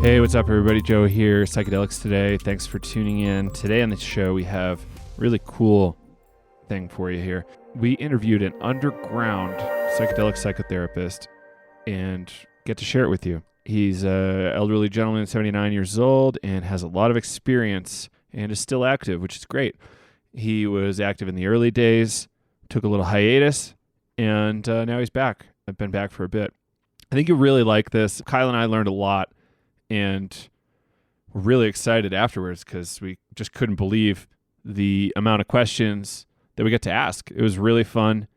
Hey, what's up, everybody? Joe here, Psychedelics Today. Thanks for tuning in. Today on the show, we have a really cool thing for you here. We interviewed an underground psychedelic psychotherapist and get to share it with you. He's an elderly gentleman, 79 years old, and has a lot of experience and is still active, which is great. He was active in the early days, took a little hiatus, and now he's back. I've been back for a bit. I think you'll really like this. Kyle and I learned a lot, and we're really excited afterwards because we just couldn't believe the amount of questions that we get to ask. It was really fun,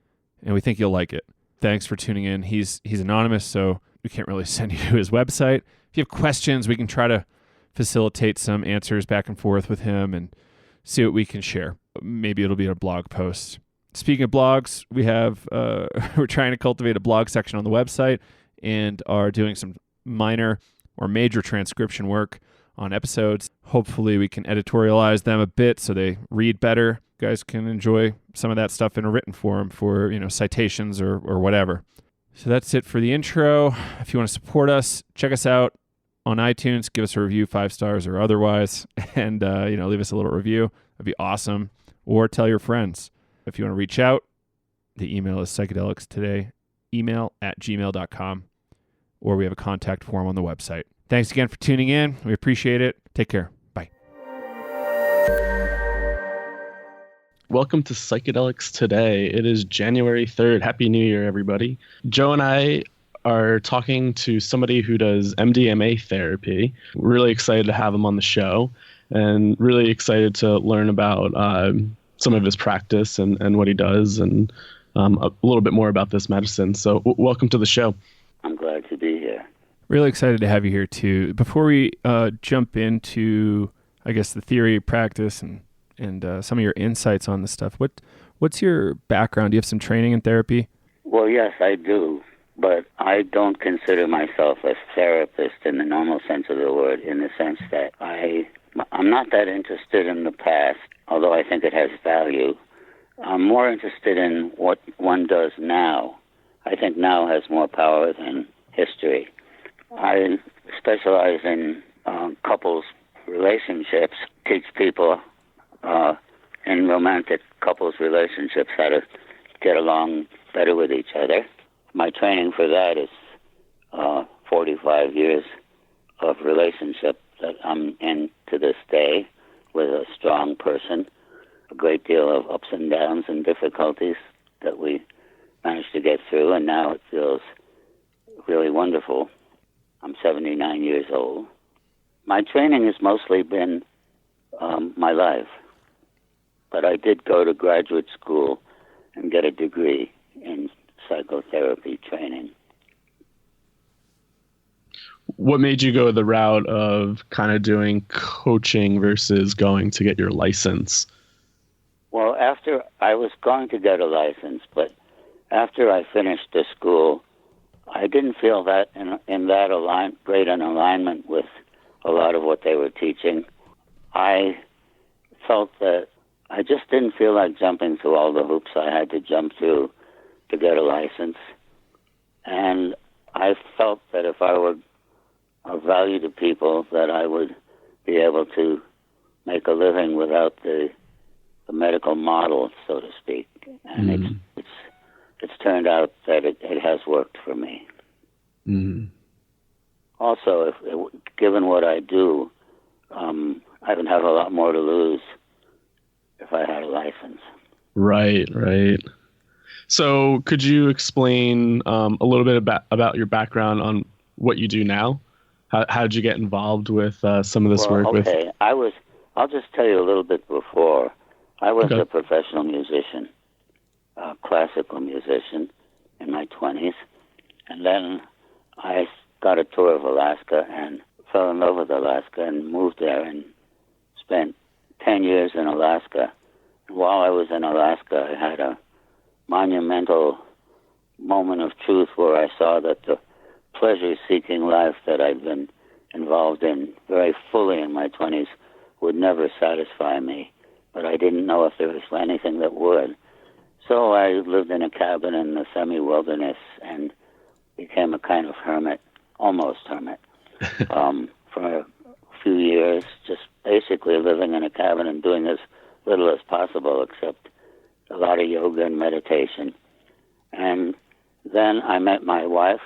and we think you'll like it. Thanks for tuning in. He's anonymous, so we can't really send you to his website. If you have questions, we can try to facilitate some answers back and forth with him and see what we can share. Maybe it'll be a blog post. Speaking of blogs, we have we're trying to cultivate a blog section on the website and are doing some minor or major transcription work on episodes. Hopefully we can editorialize them a bit so they read better. You guys can enjoy some of that stuff in a written form for, citations or whatever. So that's it for the intro. If you want to support us, check us out on iTunes. Give us a review, 5 stars or otherwise, and leave us a little review. That'd be awesome. Or tell your friends. If you want to reach out, the email is psychedelicstoday@gmail.com. Or we have a contact form on the website. Thanks again for tuning in. We appreciate it. Take care. Bye. Welcome to Psychedelics Today. It is January 3rd. Happy New Year, everybody. Joe and I are talking to somebody who does Mdma therapy. We're really excited to have him on the show and really excited to learn about some of his practice and what he does and a little bit more about this medicine. So welcome to the show. I'm glad to be here. Really excited to have you here, too. Before we jump into, I guess, the theory, practice, and some of your insights on this stuff, what's your background? Do you have some training in therapy? Well, yes, I do, but I don't consider myself a therapist in the normal sense of the word, in the sense that I'm not that interested in the past, although I think it has value. I'm more interested in what one does now. I think now has more power than history. I specialize in couples relationships, teach people in romantic couples relationships how to get along better with each other. My training for that is 45 years of relationship that I'm in to this day with a strong person, a great deal of ups and downs and difficulties that we managed to get through, and now it feels really wonderful. I'm 79 years old. My training has mostly been my life, but I did go to graduate school and get a degree in psychotherapy training. What made you go the route of kind of doing coaching versus going to get your license? Well, after I was going to get a license, but after I finished the school, I didn't feel that in that great an alignment with a lot of what they were teaching. I felt that I just didn't feel like jumping through all the hoops I had to jump through to get a license. And I felt that if I were of value to people, that I would be able to make a living without the medical model, so to speak. And it's turned out that it has worked for me. Mm. Also, given what I do, I would have a lot more to lose if I had a license. Right. So could you explain a little bit about your background on what you do now? How did you get involved with some of this work? Okay. I'll just tell you a little bit before. I was a professional musician, a classical musician in my 20s. And then I got a tour of Alaska and fell in love with Alaska and moved there and spent 10 years in Alaska. And while I was in Alaska, I had a monumental moment of truth where I saw that the pleasure-seeking life that I'd been involved in very fully in my 20s would never satisfy me. But I didn't know if there was anything that would. So I lived in a cabin in the semi-wilderness and became a kind of hermit, almost hermit, for a few years, just basically living in a cabin and doing as little as possible, except a lot of yoga and meditation. And then I met my wife,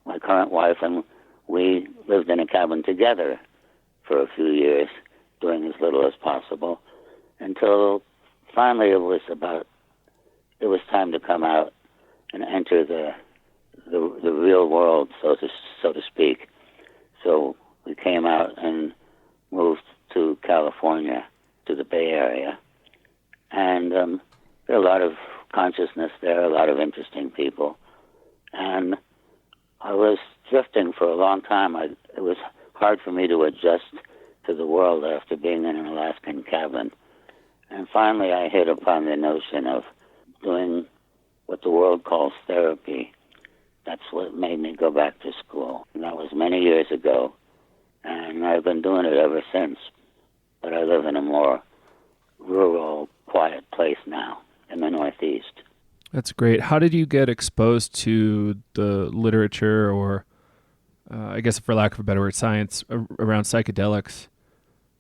my current wife, and we lived in a cabin together for a few years, doing as little as possible, until finally it was time to come out and enter the real world, so to speak. So we came out and moved to California, to the Bay Area, and there are a lot of consciousness there, a lot of interesting people, and I was drifting for a long time. It was hard for me to adjust to the world after being in an Alaskan cabin, and finally I hit upon the notion of doing what the world calls therapy. That's what made me go back to school. And that was many years ago, and I've been doing it ever since. But I live in a more rural, quiet place now in the Northeast. That's great. How did you get exposed to the literature, or I guess for lack of a better word, science around psychedelics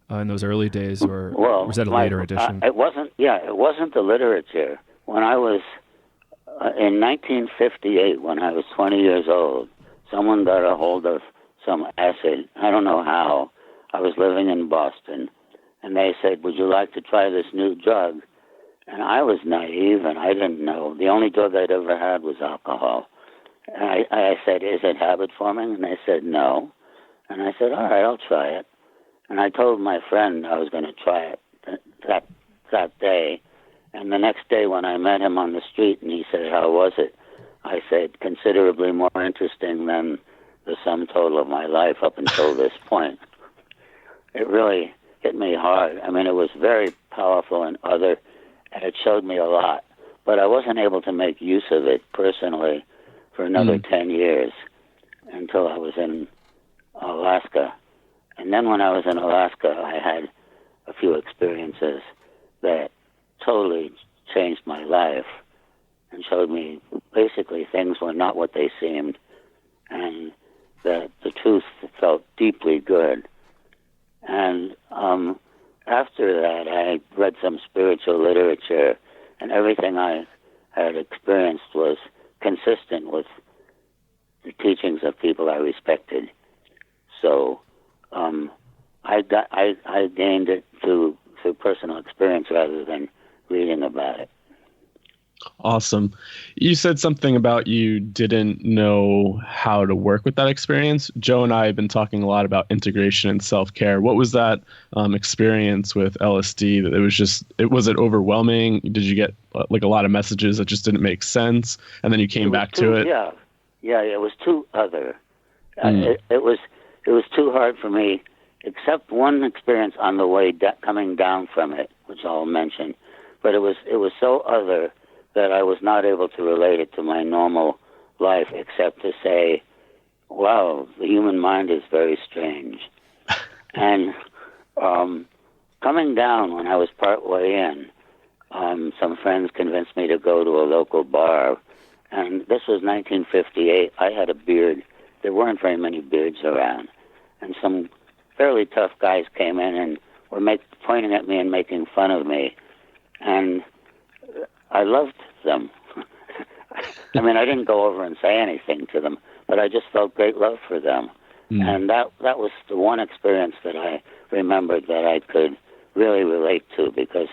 in those early days, or was that a later edition? It wasn't the literature. When I was in 1958, when I was 20 years old, someone got a hold of some acid. I don't know how. I was living in Boston, and they said, "Would you like to try this new drug?" And I was naive, and I didn't know. The only drug I'd ever had was alcohol. And I said, "Is it habit forming?" And they said, "No." And I said, "All right, I'll try it." And I told my friend I was going to try it that day. And the next day when I met him on the street and he said, "How was it?" I said, "Considerably more interesting than the sum total of my life up until this point." It really hit me hard. I mean, it was very powerful and it showed me a lot. But I wasn't able to make use of it personally for another 10 years until I was in Alaska. And then when I was in Alaska, I had a few experiences that totally changed my life and showed me basically things were not what they seemed, and that the truth felt deeply good. And after that, I read some spiritual literature, and everything I had experienced was consistent with the teachings of people I respected. So I gained it through personal experience rather than reading about it. Awesome. You said something about you didn't know how to work with that experience. Joe and I have been talking a lot about integration and self-care. What was that experience with LSD? Was it overwhelming? Did you get like a lot of messages that just didn't make sense, and then you came back to it? Yeah, it was too other. It was too hard for me, except one experience on the way coming down from it, which I'll mention. But it was so other that I was not able to relate it to my normal life, except to say, wow, the human mind is very strange. And coming down, when I was partway in, some friends convinced me to go to a local bar, and this was 1958. I had a beard. There weren't very many beards around, and some fairly tough guys came in and were pointing at me and making fun of me, and I loved them. I mean, I didn't go over and say anything to them, but I just felt great love for them. And that was the one experience that I remembered that I could really relate to, because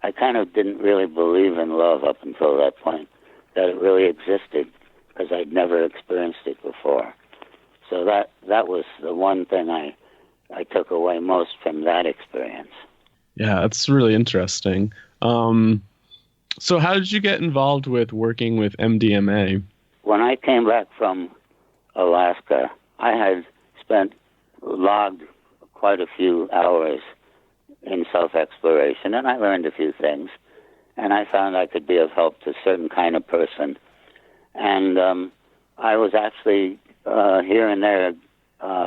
I kind of didn't really believe in love up until that point, that it really existed, because I'd never experienced it before. So that was the one thing I took away most from that experience. Yeah, that's really interesting. So how did you get involved with working with MDMA? When I came back from Alaska, I had logged quite a few hours in self-exploration, and I learned a few things. And I found I could be of help to a certain kind of person. And I was actually here and there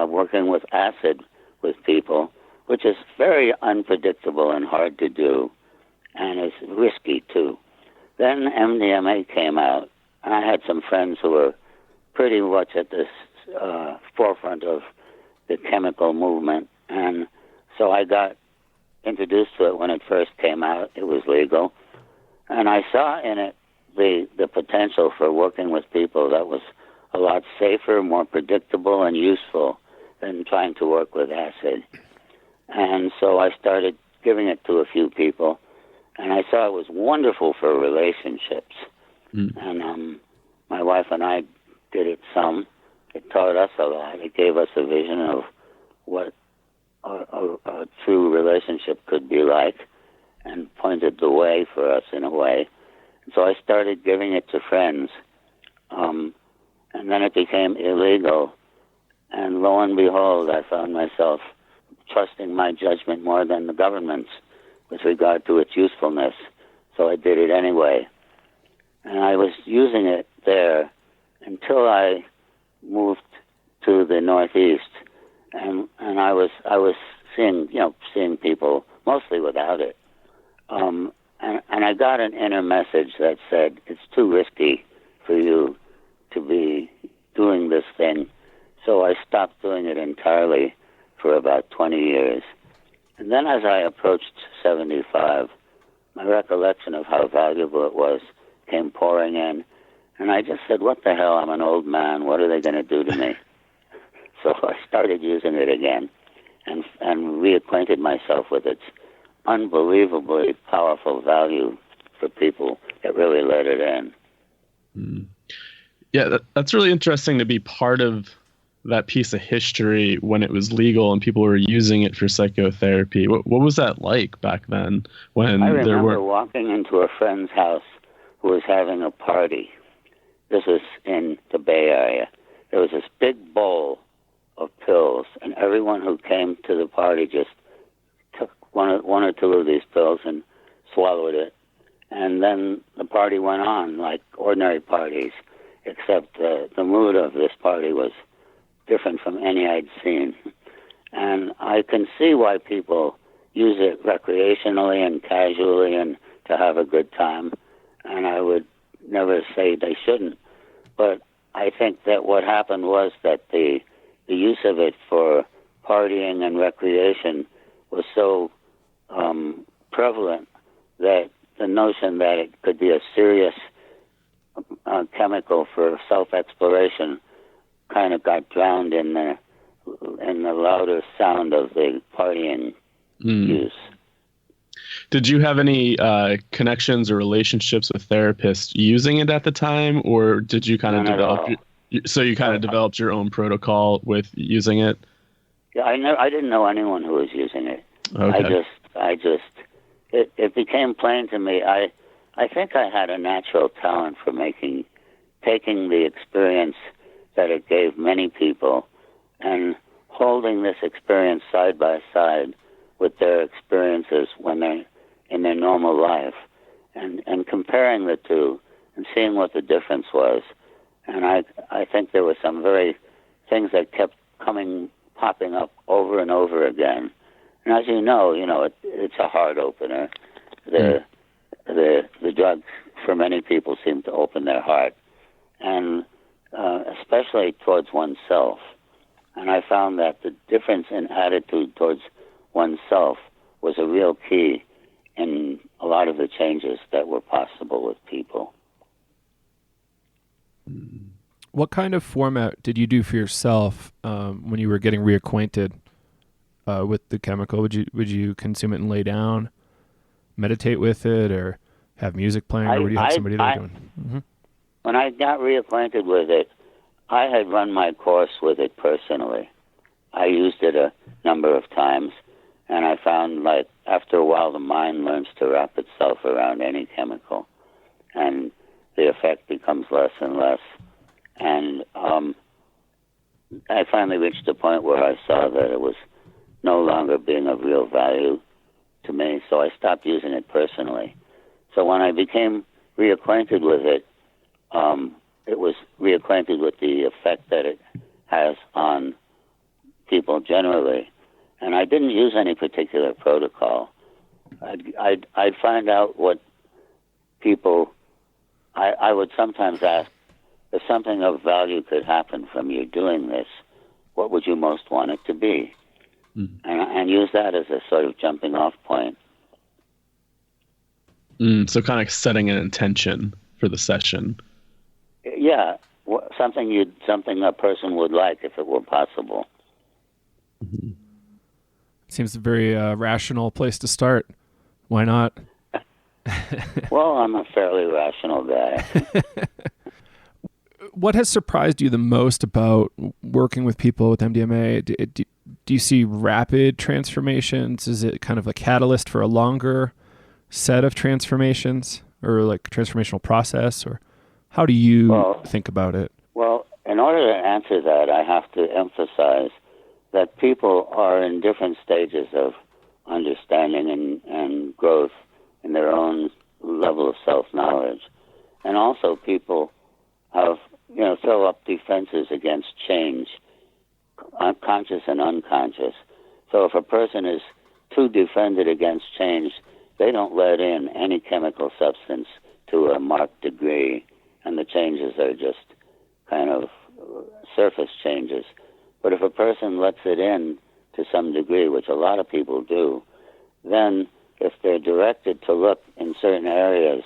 working with acid with people, which is very unpredictable and hard to do, and is risky too. Then MDMA came out, and I had some friends who were pretty much at the forefront of the chemical movement. And so I got introduced to it when it first came out. It was legal. And I saw in it the potential for working with people that was a lot safer, more predictable, and useful than trying to work with acid. And so I started giving it to a few people, and I saw it was wonderful for relationships. And my wife and I did it some. It taught us a lot. It gave us a vision of what a true relationship could be like, and pointed the way for us in a way. And so I started giving it to friends, and then it became illegal. And lo and behold, I found myself trusting my judgment more than the government's with regard to its usefulness. So I did it anyway. And I was using it there until I moved to the Northeast, and I was seeing people mostly without it. And I got an inner message that said, it's too risky for you to be doing this thing. So I stopped doing it entirely for about 20 years. And then as I approached 75, my recollection of how valuable it was came pouring in. And I just said, what the hell, I'm an old man. What are they going to do to me? So I started using it again and reacquainted myself with its unbelievably powerful value for people that really let it in. Yeah, that's really interesting to be part of that piece of history when it was legal and people were using it for psychotherapy. What was that like back then? When I remember walking into a friend's house who was having a party. This was in the Bay Area. There was this big bowl of pills, and everyone who came to the party just took one or two of these pills and swallowed it. And then the party went on like ordinary parties, except the mood of this party was different from any I'd seen. And I can see why people use it recreationally and casually and to have a good time. And I would never say they shouldn't. But I think that what happened was that the use of it for partying and recreation was so prevalent that the notion that it could be a serious chemical for self-exploration kind of got drowned in the louder sound of the partying use. Did you have any connections or relationships with therapists using it at the time, or did you kind of develop? You kind of developed your own protocol with using it? Yeah, I didn't know anyone who was using it. Okay. It became plain to me. I think I had a natural talent for taking the experience that it gave many people and holding this experience side by side with their experiences when they're in their normal life, and comparing the two and seeing what the difference was. And I think there were some very things that kept popping up over and over again. And as you know, it's a heart opener. The drugs for many people seem to open their heart, and especially towards oneself. And I found that the difference in attitude towards oneself was a real key in a lot of the changes that were possible with people. What kind of format did you do for yourself when you were getting reacquainted with the chemical? Would you consume it and lay down, meditate with it, or have music playing, or would you have somebody there doing? Mm-hmm. When I got reacquainted with it, I had run my course with it personally. I used it a number of times, and I found, like, after a while, the mind learns to wrap itself around any chemical, and the effect becomes less and less. And I finally reached a point where I saw that it was no longer being of real value to me, so I stopped using it personally. So when I became reacquainted with it, it was reacquainted with the effect that it has on people generally. And I didn't use any particular protocol. I'd find out what people... I would sometimes ask if something of value could happen from you doing this, what would you most want it to be? And use that as a sort of jumping off point. So kind of setting an intention for the session. Yeah, something a person would like if it were possible. Seems a very rational place to start. Why not? Well, I'm a fairly rational guy. What has surprised you the most about working with people with MDMA? Do you see rapid transformations? Is it kind of a catalyst for a longer set of transformations, or like transformational process, or how do you think about it? Well, in order to answer that, I have to emphasize that people are in different stages of understanding and growth in their own level of self-knowledge. And also people have, throw up defenses against change, conscious and unconscious. So if a person is too defended against change, they don't let in any chemical substance to a marked degree, and the changes are just kind of surface changes. But if a person lets it in to some degree, which a lot of people do, then if they're directed to look in certain areas,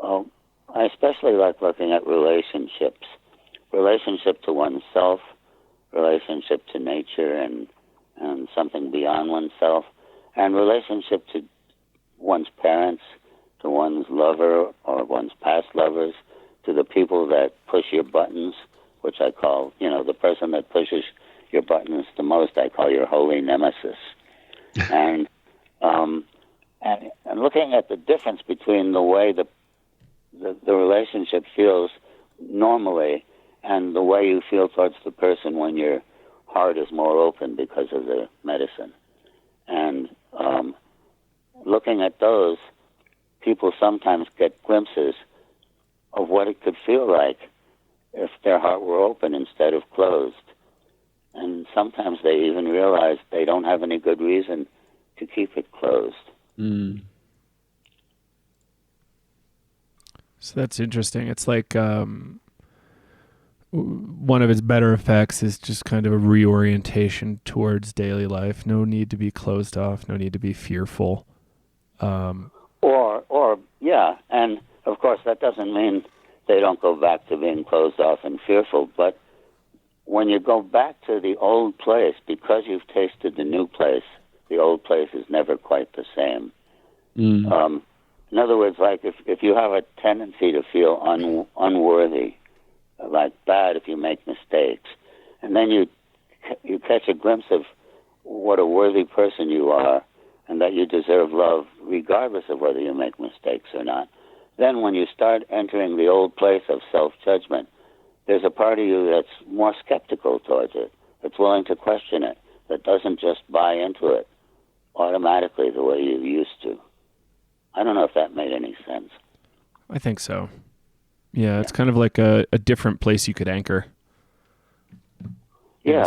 I especially like looking at relationships, relationship to oneself, relationship to nature and something beyond oneself, and relationship to one's parents, to one's lover or one's past lovers, to the people that push your buttons, which I call, the person that pushes your buttons the most, I call your holy nemesis. And looking at the difference between the way the relationship feels normally and the way you feel towards the person when your heart is more open because of the medicine. And looking at those, people sometimes get glimpses of what it could feel like if their heart were open instead of closed. And sometimes they even realize they don't have any good reason to keep it closed. So that's interesting. It's like one of its better effects is just kind of a reorientation towards daily life. No need to be closed off. No need to be fearful. And of course that doesn't mean they don't go back to being closed off and fearful. But when you go back to the old place, because you've tasted the new place, the old place is never quite the same. In other words, like if you have a tendency to feel unworthy, like bad if you make mistakes, and then you catch a glimpse of what a worthy person you are and that you deserve love regardless of whether you make mistakes or not, then when you start entering the old place of self-judgment, there's a part of you that's more skeptical towards it, that's willing to question it, that doesn't just buy into it automatically the way you used to. I don't know if that made any sense. I think so. Yeah, it's kind of like a different place you could anchor. Yeah,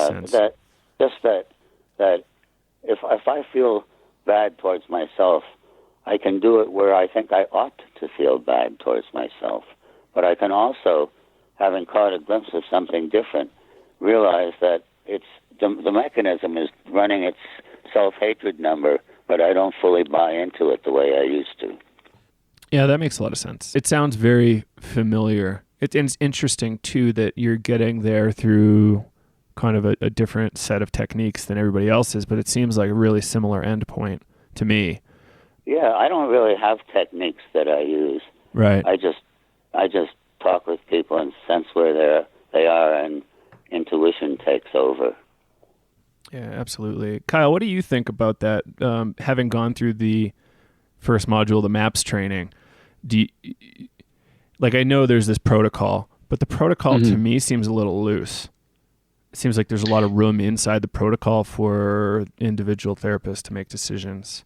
that if I feel bad towards myself, I can do it where I think I ought to feel bad towards myself. But I can also, having caught a glimpse of something different, realize that it's the mechanism is running its self-hatred number, but I don't fully buy into it the way I used to. Yeah, that makes a lot of sense. It sounds very familiar. It's interesting, too, that you're getting there through kind of a different set of techniques than everybody else's, but it seems like a really similar endpoint to me. Yeah, I don't really have techniques that I use. Right. I just talk with people and sense where they are, and intuition takes over. Yeah, absolutely. Kyle, what do you think about that? Having gone through the first module, the MAPS training, I know there's this protocol, but the protocol to me seems a little loose. It seems like there's a lot of room inside the protocol for individual therapists to make decisions.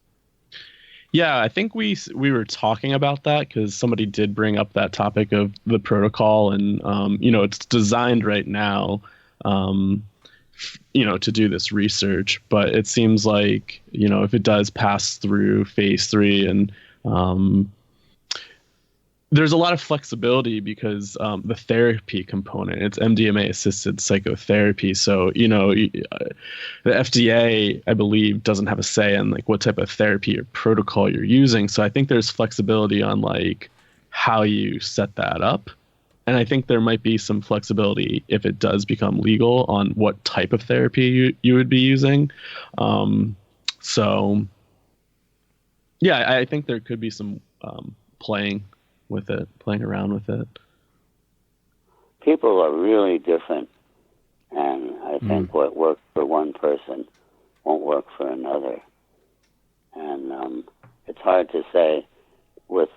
Yeah, I think we were talking about that because somebody did bring up that topic of the protocol, and it's designed right now, to do this research. But it seems like if it does pass through phase 3 and there's a lot of flexibility because the therapy component, it's MDMA assisted psychotherapy. So, the FDA, I believe, doesn't have a say in like what type of therapy or protocol you're using. So I think there's flexibility on like how you set that up. And I think there might be some flexibility if it does become legal on what type of therapy you would be using. So yeah, I think there could be some playing around with it. People are really different, and I think what works for one person won't work for another. And it's hard to say with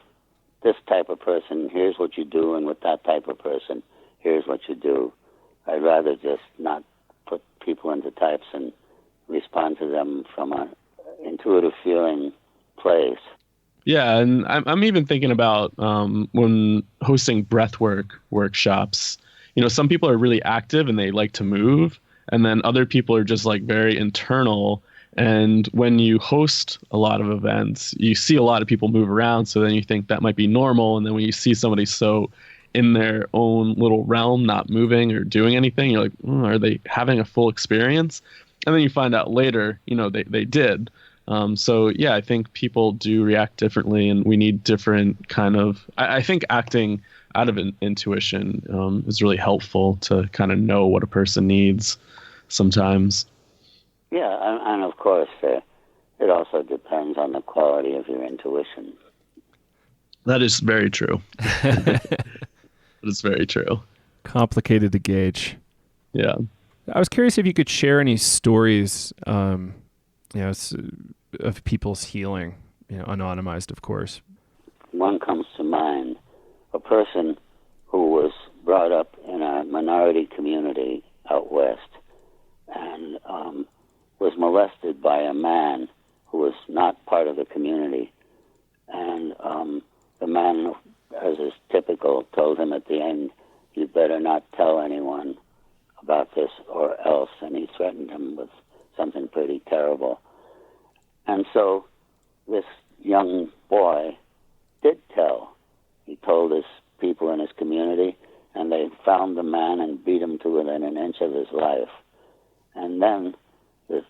this type of person, here's what you do, and with that type of person, here's what you do. I'd rather just not put people into types and respond to them from an intuitive feeling place. Yeah, and I'm even thinking about when hosting breathwork workshops. Some people are really active and they like to move, and then other people are just like very internal. And when you host a lot of events, you see a lot of people move around, so then you think that might be normal. And then when you see somebody so in their own little realm, not moving or doing anything, you're like, are they having a full experience? And then you find out later, they did. So yeah, I think people do react differently, and we need different kind of. I think acting out of intuition is really helpful to kind of know what a person needs sometimes. Yeah, and of course, it also depends on the quality of your intuition. That is very true. That is very true. Complicated to gauge. Yeah. I was curious if you could share any stories, of people's healing, anonymized, of course. One comes to mind, a person who was brought up in a minority community out west and was molested by a man who was not part of the community. And the man, as is typical, told him at the end, "You better not tell anyone about this or else." And he threatened him with something pretty terrible. And so this young boy did tell. He told his people in his community, and they found the man and beat him to within an inch of his life. And then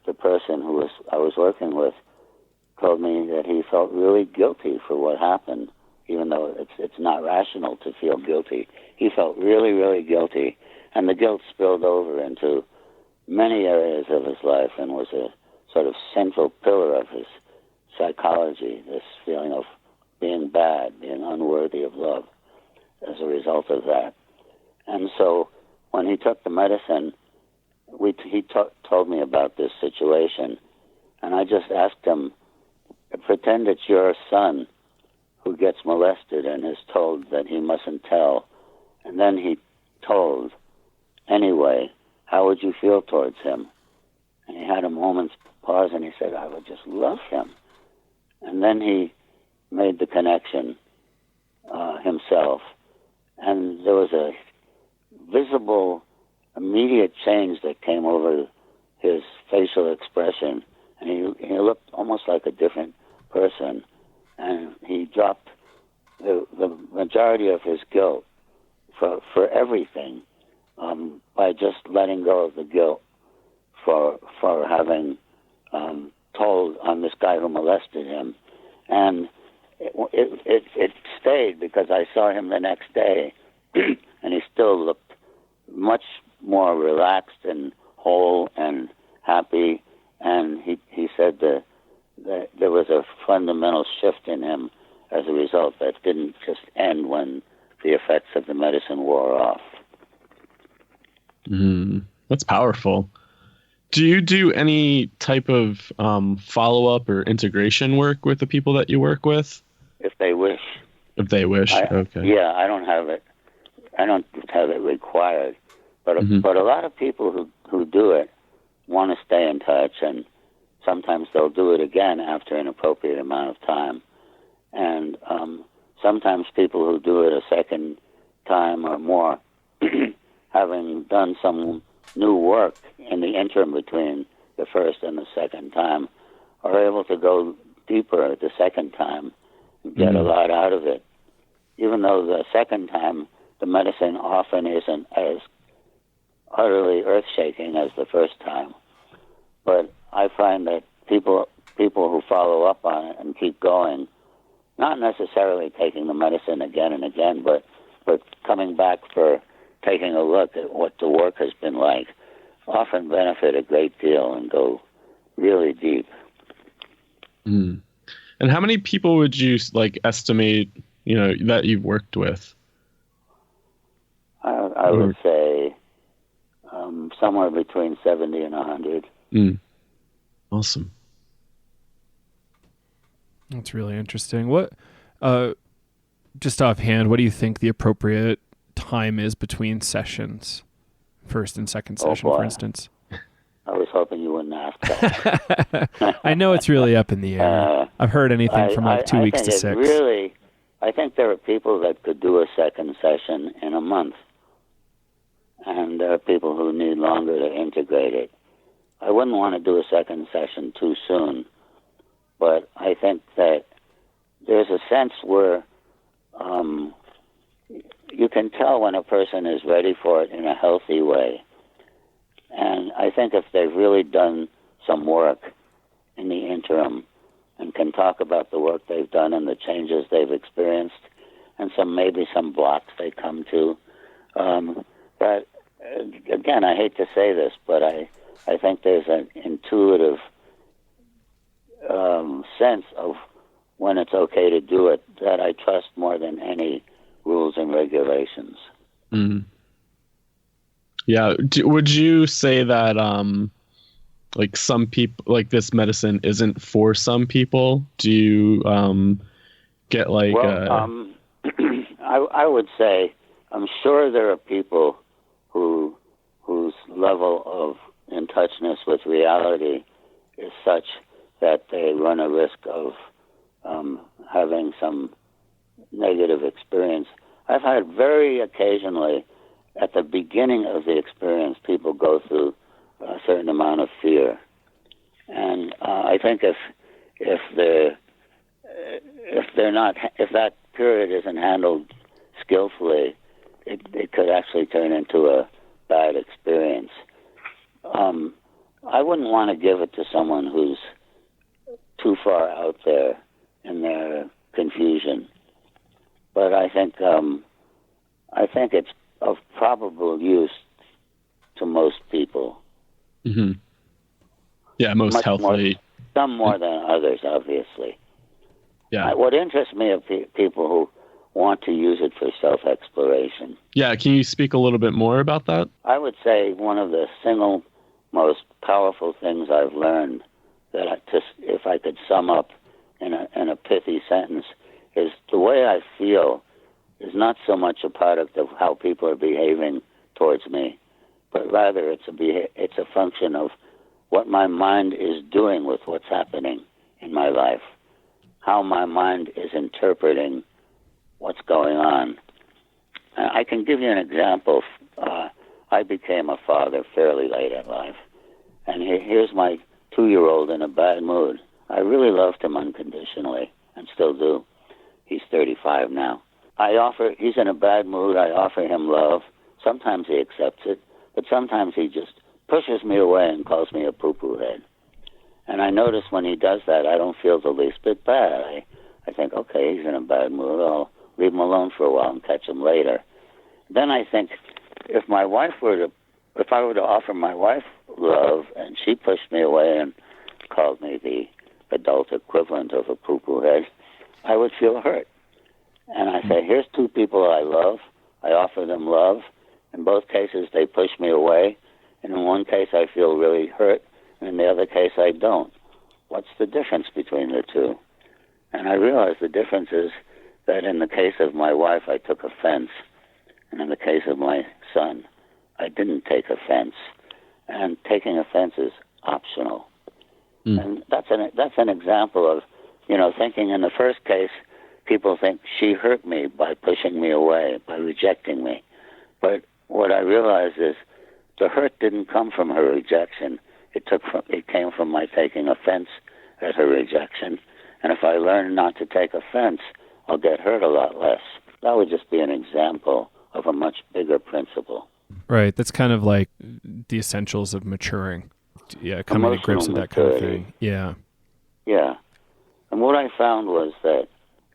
the person I was working with told me that he felt really guilty for what happened, even though it's not rational to feel guilty. He felt really, really guilty, and the guilt spilled over into many areas of his life and was a sort of central pillar of his psychology, this feeling of being bad, being unworthy of love as a result of that. And so when he took the medicine, he told me about this situation, and I just asked him, pretend it's your son who gets molested and is told that he mustn't tell, and then he told anyway, how would you feel towards him? And he had a moment's pause, and he said, I would just love him. And then he made the connection himself, and there was a visible, immediate change that came over his facial expression, and he looked almost like a different person, and he dropped the majority of his guilt for everything by just letting go of the guilt for having told on this guy who molested him. And it stayed because I saw him the next day, and he still looked much more relaxed and whole and happy. And he said that there was a fundamental shift in him as a result that didn't just end when the effects of the medicine wore off. That's powerful. Do you do any type of follow-up or integration work with the people that you work with? If they wish. If they wish, okay. Yeah, I don't have it required. But a lot of people who do it want to stay in touch, and sometimes they'll do it again after an appropriate amount of time. And sometimes people who do it a second time or more, having done some new work in the interim between the first and the second time, are able to go deeper the second time and get a lot out of it. even though the second time the medicine often isn't as utterly earth-shaking as the first time. But I find that people who follow up on it and keep going, not necessarily taking the medicine again and again, but coming back for taking a look at what the work has been like, often benefit a great deal and go really deep. Mm. And how many people would you estimate, that you've worked with? I would say somewhere between 70 and 100. Mm. Awesome. That's really interesting. What, just offhand, what do you think the appropriate time is between sessions, first and second session, for instance? I was hoping you wouldn't ask that. I know it's really up in the air. I've heard anything from 2 weeks to 6. I think there are people that could do a second session in a month, and there are people who need longer to integrate it. I wouldn't want to do a second session too soon, but I think that there's a sense where you can tell when a person is ready for it in a healthy way. And I think if they've really done some work in the interim and can talk about the work they've done and the changes they've experienced and maybe some blocks they come to, but again, I hate to say this, but I think there's an intuitive sense of when it's okay to do it that I trust more than any rules and regulations. Mm. Yeah. Would you say that some people, this medicine isn't for some people? Do you get I would say I'm sure there are people whose level of in touchness with reality is such that they run a risk of having some negative experience. I've had very occasionally, at the beginning of the experience, people go through a certain amount of fear, and I think if that period isn't handled skillfully, it could actually turn into a bad experience. I wouldn't want to give it to someone who's too far out there in their confusion, but I think it's of probable use to most people. Mm-hmm. Yeah, most healthy. Some more than others, obviously. Yeah. What interests me are people who want to use it for self-exploration. Yeah, can you speak a little bit more about that? I would say one of the single most powerful things I've learned, that if I could sum up in a pithy sentence, is the way I feel is not so much a product of how people are behaving towards me, but rather it's a function of what my mind is doing with what's happening in my life, how my mind is interpreting what's going on. I can give you an example. I became a father fairly late in life, and here's my 2-year-old in a bad mood. I really loved him unconditionally, and still do. He's 35 now. He's in a bad mood, I offer him love. Sometimes he accepts it, but sometimes he just pushes me away and calls me a poo-poo head. And I notice when he does that, I don't feel the least bit bad. I think, okay, he's in a bad mood. I'll leave him alone for a while and catch him later. Then I think, if I were to offer my wife love and she pushed me away and called me the adult equivalent of a poo-poo head, I would feel hurt. And I say, here's two people I love. I offer them love. In both cases, they push me away. And in one case, I feel really hurt. And in the other case, I don't. What's the difference between the two? And I realized the difference is that in the case of my wife, I took offense. And in the case of my son, I didn't take offense. And taking offense is optional. And that's an example of, thinking in the first case, people think she hurt me by pushing me away, by rejecting me. But what I realized is the hurt didn't come from her rejection. It came from my taking offense at her rejection. And if I learn not to take offense, I'll get hurt a lot less. That would just be an example of a much bigger principle. Right. That's kind of like the essentials of maturing. Yeah, coming to grips with that kind of thing. Yeah. Yeah. And what I found was that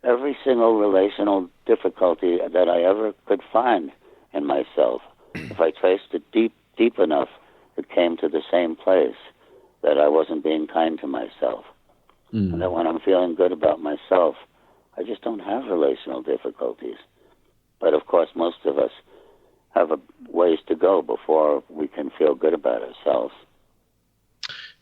every single relational difficulty that I ever could find in myself, if I traced it deep enough, it came to the same place, that I wasn't being kind to myself. And that when I'm feeling good about myself, I just don't have relational difficulties. But of course, most of us have a ways to go before we can feel good about ourselves.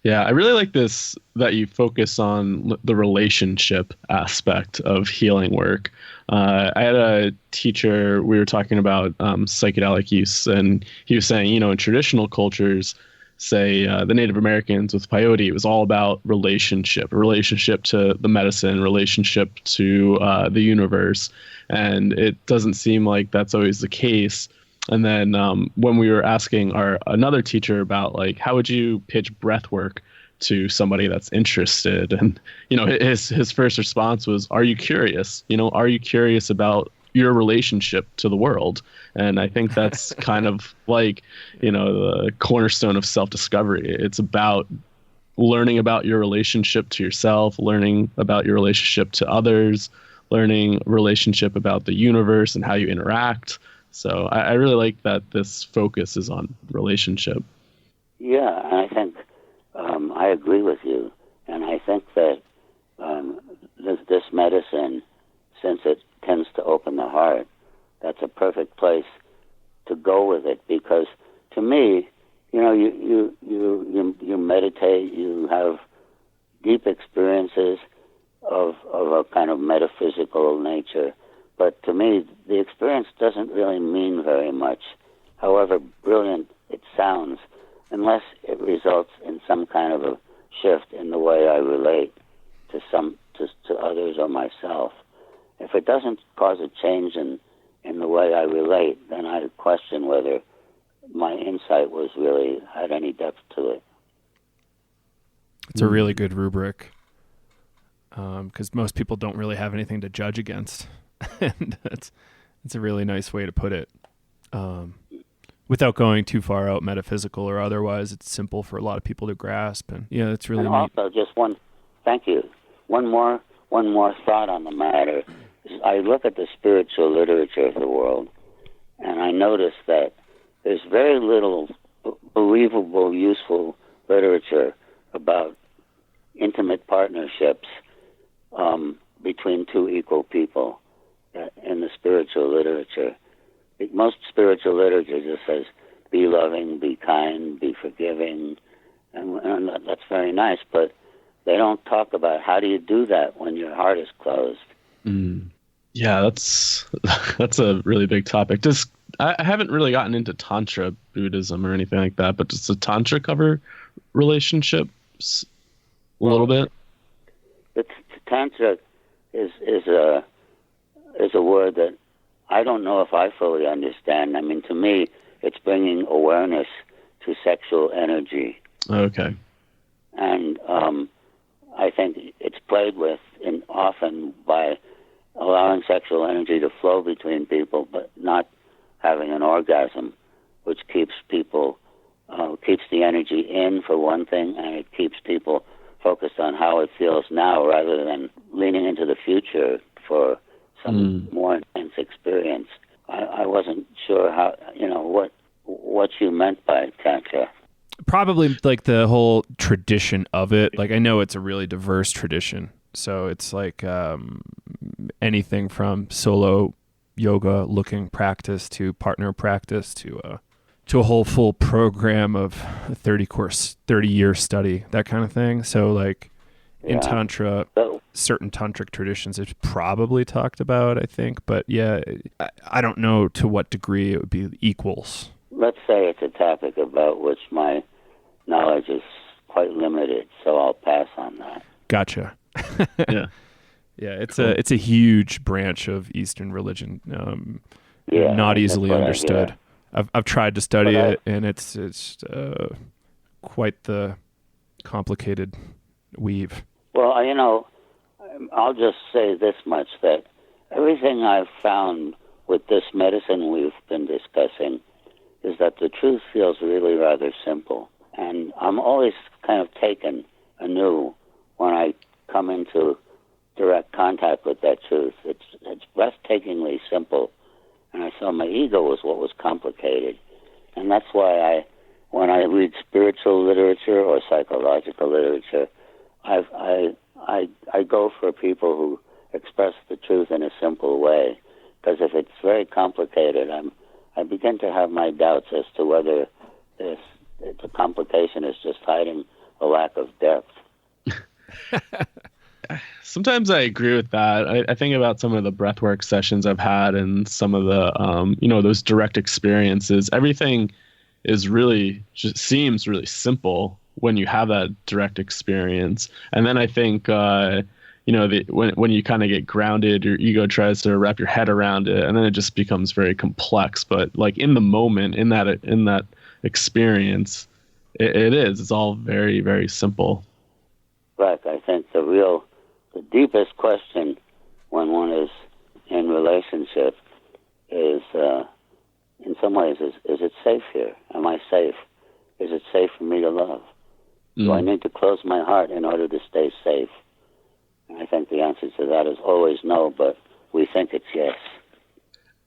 Yeah, I really like this, that you focus on the relationship aspect of healing work. I had a teacher, we were talking about psychedelic use, and he was saying, in traditional cultures, say the Native Americans with peyote, it was all about relationship, a relationship to the medicine, relationship to the universe. And it doesn't seem like that's always the case. And then when we were asking another teacher about, like, how would you pitch breath work to somebody that's interested? And, his first response was, are you curious? Are you curious about your relationship to the world? And I think that's kind of like, the cornerstone of self-discovery. It's about learning about your relationship to yourself, learning about your relationship to others, learning relationship about the universe and how you interact. So I really like that this focus is on relationship. Yeah, and I think I agree with you. And I think that this medicine, since it tends to open the heart, that's a perfect place to go with it. Because to me, you meditate, you have deep experiences of a kind of metaphysical nature. But to me, the experience doesn't really mean very much, however brilliant it sounds, unless it results in some kind of a shift in the way I relate to others or myself. If it doesn't cause a change in the way I relate, then I question whether my insight had any depth to it. It's a really good rubric, because most people don't really have anything to judge against. And it's a really nice way to put it, without going too far out metaphysical or otherwise. It's simple for a lot of people to grasp, and yeah, it's really neat. Also, thank you. One more thought on the matter. I look at the spiritual literature of the world, and I notice that there's very little believable, useful literature about intimate partnerships between two equal people. In the spiritual literature, most spiritual literature just says, be loving, be kind, be forgiving, and that's very nice, but they don't talk about how do you do that when your heart is closed. Yeah, that's a really big topic. I haven't really gotten into Tantra Buddhism or anything like that, but does the Tantra cover relationships a little bit? The Tantra is a word that I don't know if I fully understand. I mean, to me, it's bringing awareness to sexual energy. Okay. And I think it's played with often by allowing sexual energy to flow between people, but not having an orgasm, which keeps people, keeps the energy in for one thing, and it keeps people focused on how it feels now rather than leaning into the future for some more intense experience. I wasn't sure how, what you meant by Tantra. Probably like the whole tradition of it. Like, I know it's a really diverse tradition. So it's like anything from solo yoga looking practice to partner practice to a whole full program of a 30-year study, that kind of thing. So like in Tantra, certain tantric traditions it's probably talked about, I think. But yeah, I don't know to what degree it would be equals. Let's say it's a topic about which my knowledge is quite limited, so I'll pass on that. Gotcha. Yeah. Yeah, it's a huge branch of Eastern religion. Not easily understood. I've tried to study it, and it's quite the complicated weave. Well, I'll just say this much, that everything I've found with this medicine we've been discussing is that the truth feels really rather simple. And I'm always kind of taken anew when I come into direct contact with that truth. It's breathtakingly simple. And I saw my ego was what was complicated. And that's why when I read spiritual literature or psychological literature, I go for people who express the truth in a simple way. Because if it's very complicated, I begin to have my doubts as to whether the complication is just hiding a lack of depth. Sometimes I agree with that. I think about some of the breathwork sessions I've had and some of the, those direct experiences. Everything is really just seems really simple when you have that direct experience. And then I think, when you kind of get grounded, your ego tries to wrap your head around it, and then it just becomes very complex. But like in the moment, in that experience, it's all very, very simple. Right. I think the deepest question when one is in relationship is, in some ways, is it safe here? Am I safe? Is it safe for me to love? Do I need to close my heart in order to stay safe? And I think the answer to that is always no, but we think it's yes.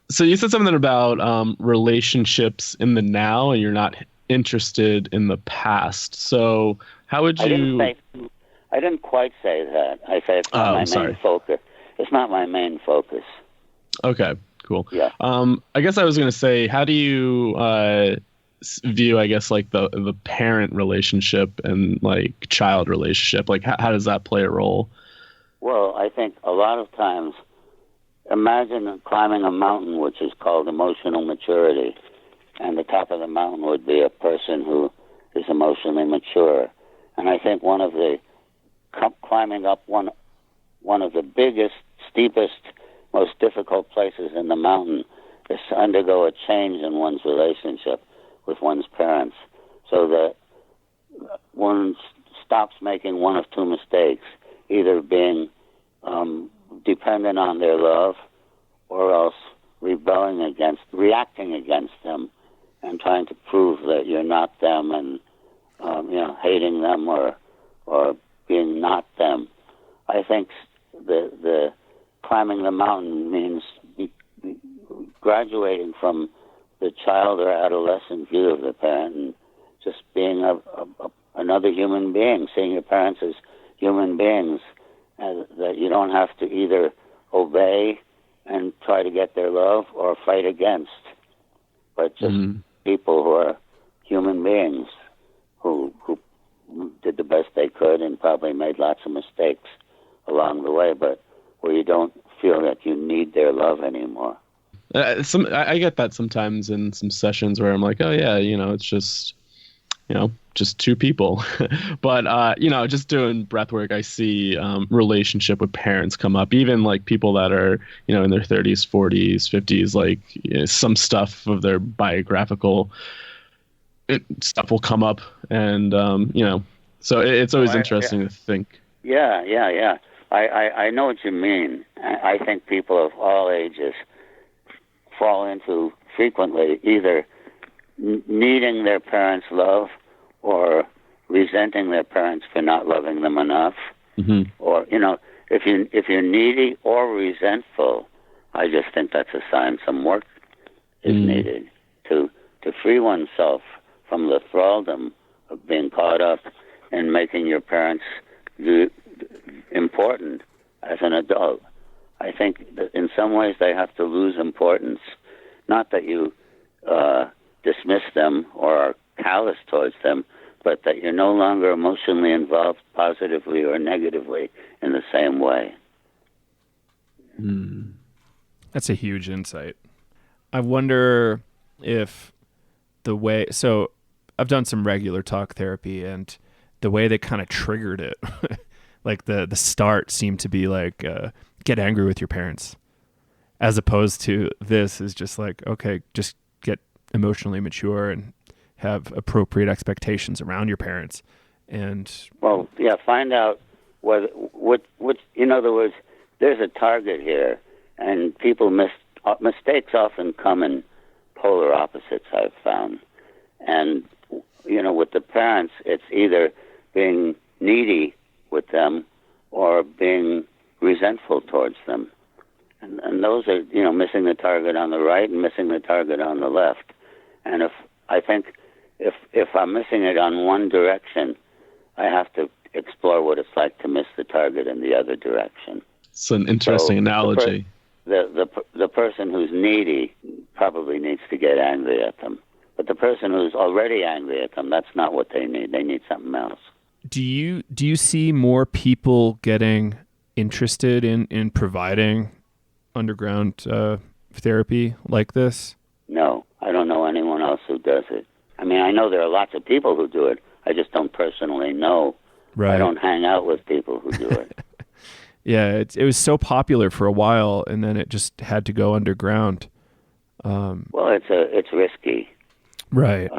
So you said something about relationships in the now, and you're not interested in the past. So how would you... I didn't quite say that. I say it's not main focus. It's not my main focus. Okay, cool. Yeah. I guess I was going to say, how do you view, I guess, like the parent relationship and like child relationship? Like, how does that play a role? Well, I think a lot of times, imagine climbing a mountain, which is called emotional maturity, and the top of the mountain would be a person who is emotionally mature. And I think one of the climbing up one of the biggest, steepest, most difficult places in the mountain is to undergo a change in one's relationship with one's parents, so that one stops making one of two mistakes, either being dependent on their love, or else reacting against them, and trying to prove that you're not them, and hating them or being not them. I think the climbing the mountain means graduating from the child or adolescent view of the parent and just being another human being, seeing your parents as human beings, that you don't have to either obey and try to get their love or fight against, but just people who are human beings who did the best they could and probably made lots of mistakes along the way, but where you don't feel that you need their love anymore. I get that sometimes in some sessions where I'm like, oh yeah, it's just two people. But just doing breath work, I see relationship with parents come up, even like people that are in their 30s, 40s, 50s, like some stuff of their biographical stuff will come up, and so it's always interesting to think. Yeah. I know what you mean. I think people of all ages fall into frequently either needing their parents' love or resenting their parents for not loving them enough. Or if you're needy or resentful, I just think that's a sign some work is needed to free oneself from the thraldom of being caught up in making your parents important as an adult. I think that in some ways they have to lose importance. Not that you dismiss them or are callous towards them, but that you're no longer emotionally involved positively or negatively in the same way. That's a huge insight. I wonder if so I've done some regular talk therapy, and the way they kind of triggered it, like the start seemed to be like, get angry with your parents, as opposed to this is just like, okay, just get emotionally mature and have appropriate expectations around your parents. And find out what in other words, there's a target here, and people miss mistakes often come in polar opposites, I've found. And, with the parents, it's either being needy with them or being resentful towards them. And those are, missing the target on the right and missing the target on the left. And if I'm missing it on one direction, I have to explore what it's like to miss the target in the other direction. It's an interesting analogy. The person who's needy probably needs to get angry at them. But the person who's already angry at them, that's not what they need. They need something else. Do you see more people getting interested in providing underground therapy like this? No, I don't know anyone else who does it. I mean, I know there are lots of people who do it. I just don't personally know. Right. I don't hang out with people who do it. Yeah, it was so popular for a while, and then it just had to go underground. Well, it's risky. Right.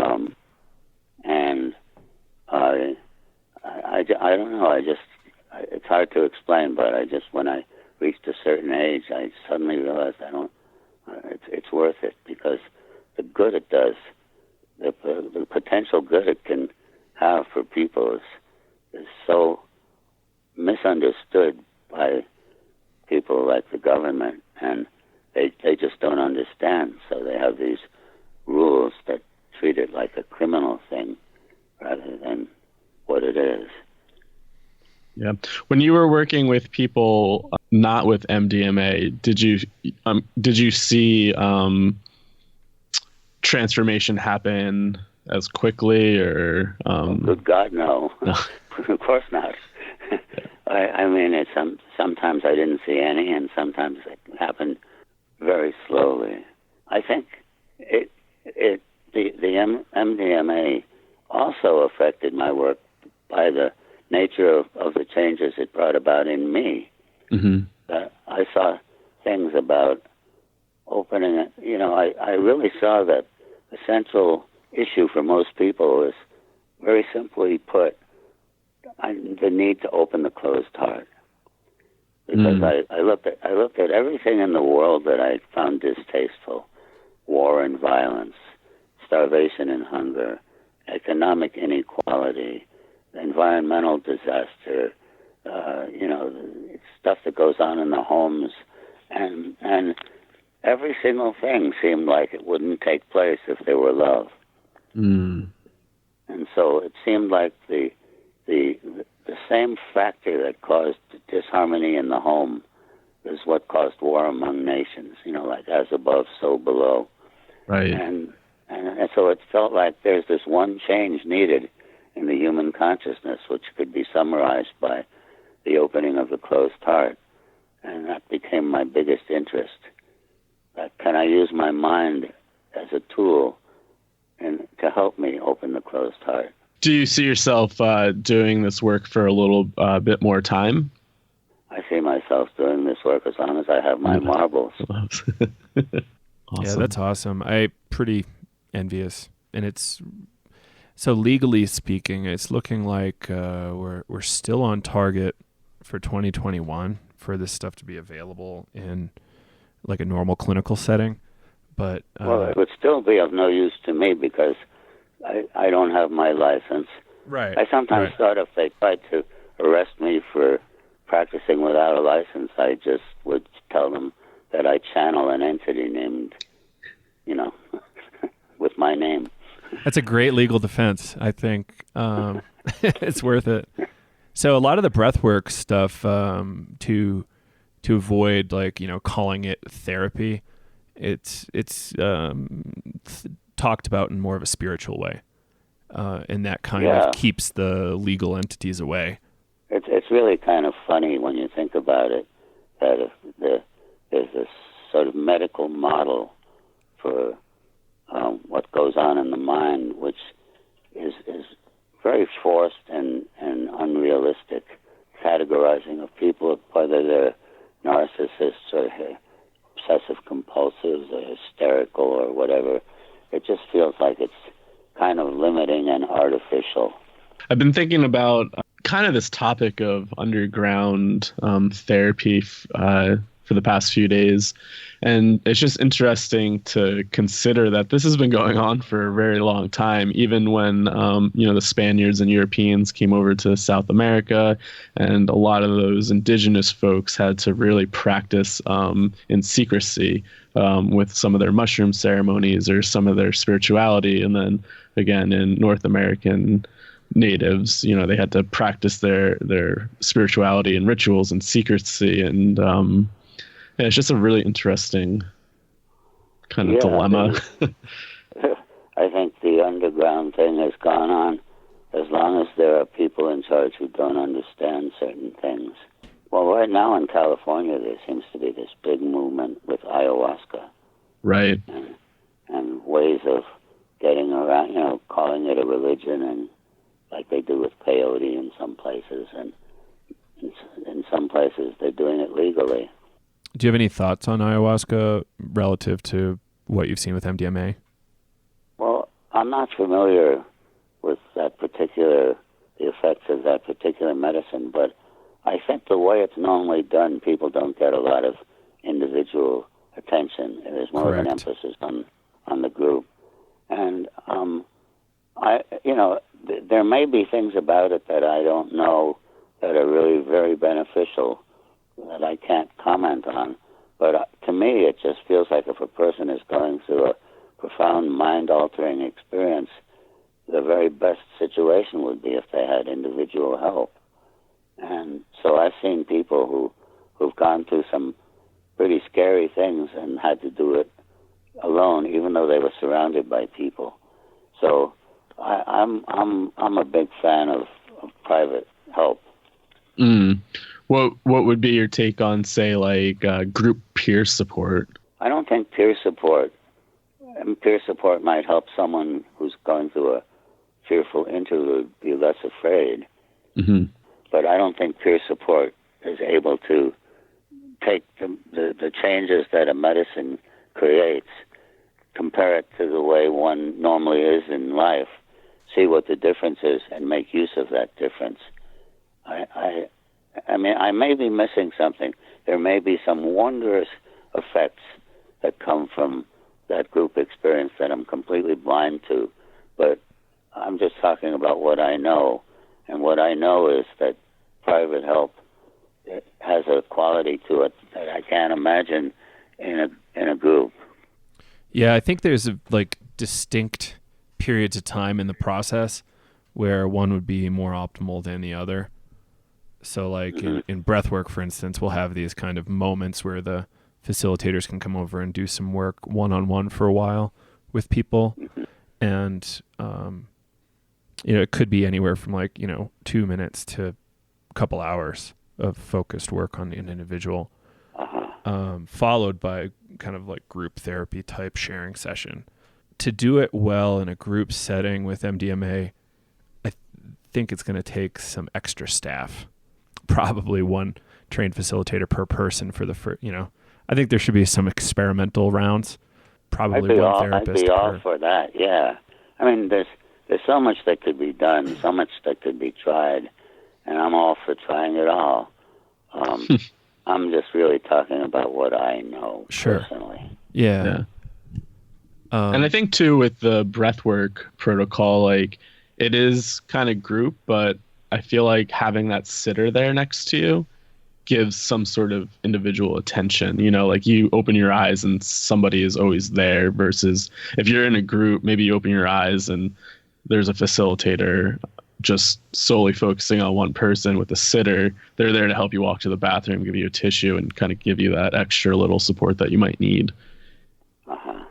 And I don't know. It's hard to explain, but when I reached a certain age, I suddenly realized it's worth it, because the good it does, the potential good it can have for people is so misunderstood by people like the government, and they just don't understand. So they have these rules that treat it like a criminal thing rather than what it is. Yeah. When you were working with people not with MDMA, did you see transformation happen as quickly, or? Good God, no. Of course not. I mean, sometimes I didn't see any, and sometimes it happened very slowly. I think the MDMA also affected my work by the nature of the changes it brought about in me. Mm-hmm. I saw things about opening it. I really saw that the central issue for most people is, very simply put, the need to open the closed heart. Because I looked at everything in the world that I found distasteful: war and violence, starvation and hunger, economic inequality, environmental disaster, stuff that goes on in the homes, and every single thing seemed like it wouldn't take place if there were love. Mm. And so it seemed like the same factor that caused disharmony in the home is what caused war among nations, like as above, so below. Right. And so it felt like there's this one change needed in the human consciousness, which could be summarized by the opening of the closed heart. And that became my biggest interest. Can I use my mind as a tool to help me open the closed heart? Do you see yourself doing this work for a little bit more time? I see myself doing this work as long as I have my marbles. Awesome. Yeah, that's awesome. I'm pretty envious. And it's, so legally speaking, it's looking like we're still on target for 2021 for this stuff to be available in like a normal clinical setting. But well, it would still be of no use to me because I don't have my license. Right. I sometimes thought if they tried to arrest me for practicing without a license, I just would tell them that I channel an entity named, with my name. That's a great legal defense, I think. It's worth it. So a lot of the breathwork stuff to avoid calling it therapy, it's talked about in more of a spiritual way, and that kind of keeps the legal entities away. It's really kind of funny when you think about it, that there's this sort of medical model for what goes on in the mind, which is very forced and unrealistic, categorizing of people, whether they're narcissists or obsessive compulsives or hysterical or whatever. It just feels like it's kind of limiting and artificial. I've been thinking about kind of this topic of underground therapy for the past few days. And it's just interesting to consider that this has been going on for a very long time, even when, the Spaniards and Europeans came over to South America, and a lot of those indigenous folks had to really practice in secrecy with some of their mushroom ceremonies or some of their spirituality. And then again, in North American natives, they had to practice their spirituality and rituals in secrecy. And it's just a really interesting kind of dilemma. I think the underground thing has gone on as long as there are people in charge who don't understand certain things. Well, right now in California, there seems to be this big movement with ayahuasca. Right. And ways of getting around, calling it a religion, and like they do with peyote in some places, and in some places they're doing it legally. Do you have any thoughts on ayahuasca relative to what you've seen with MDMA? Well, I'm not familiar with the effects of that particular medicine, but I think the way it's normally done, people don't get a lot of individual attention. There's more of an emphasis on the group. And there may be things about it that I don't know that are really very beneficial that I can't comment on. But to me, it just feels like if a person is going through a profound mind-altering experience, the very best situation would be if they had individual help. And so I've seen people who've gone through some pretty scary things and had to do it alone, even though they were surrounded by people. So I'm a big fan of private help. What would be your take on, say, like group peer support? I don't think peer support might help someone who's going through a fearful interlude be less afraid. Mm-hmm. But I don't think peer support is able to take the changes that a medicine creates, compare it to the way one normally is in life, see what the difference is, and make use of that difference. I mean, I may be missing something. There may be some wondrous effects that come from that group experience that I'm completely blind to, but I'm just talking about what I know. And what I know is that private help has a quality to it that I can't imagine in a group. Yeah, I think there's distinct periods of time in the process where one would be more optimal than the other. So in breath work, for instance, we'll have these kind of moments where the facilitators can come over and do some work one-on-one for a while with people. And, it could be anywhere from 2 minutes to a couple hours of focused work on an individual, followed by kind of group therapy type sharing session. To do it well in a group setting with MDMA, I think it's going to take some extra staff, probably one trained facilitator per person for the first, I think there should be some experimental rounds, probably one therapist. I'd be all for that, yeah. I mean, there's so much that could be done, so much that could be tried, and I'm all for trying it all. I'm just really talking about what I know personally. Yeah. And I think, too, with the breathwork protocol, it is kind of group, but I feel like having that sitter there next to you gives some sort of individual attention. You open your eyes and somebody is always there, versus if you're in a group, maybe you open your eyes and there's a facilitator just solely focusing on one person. With a sitter, they're there to help you walk to the bathroom, give you a tissue, and kind of give you that extra little support that you might need.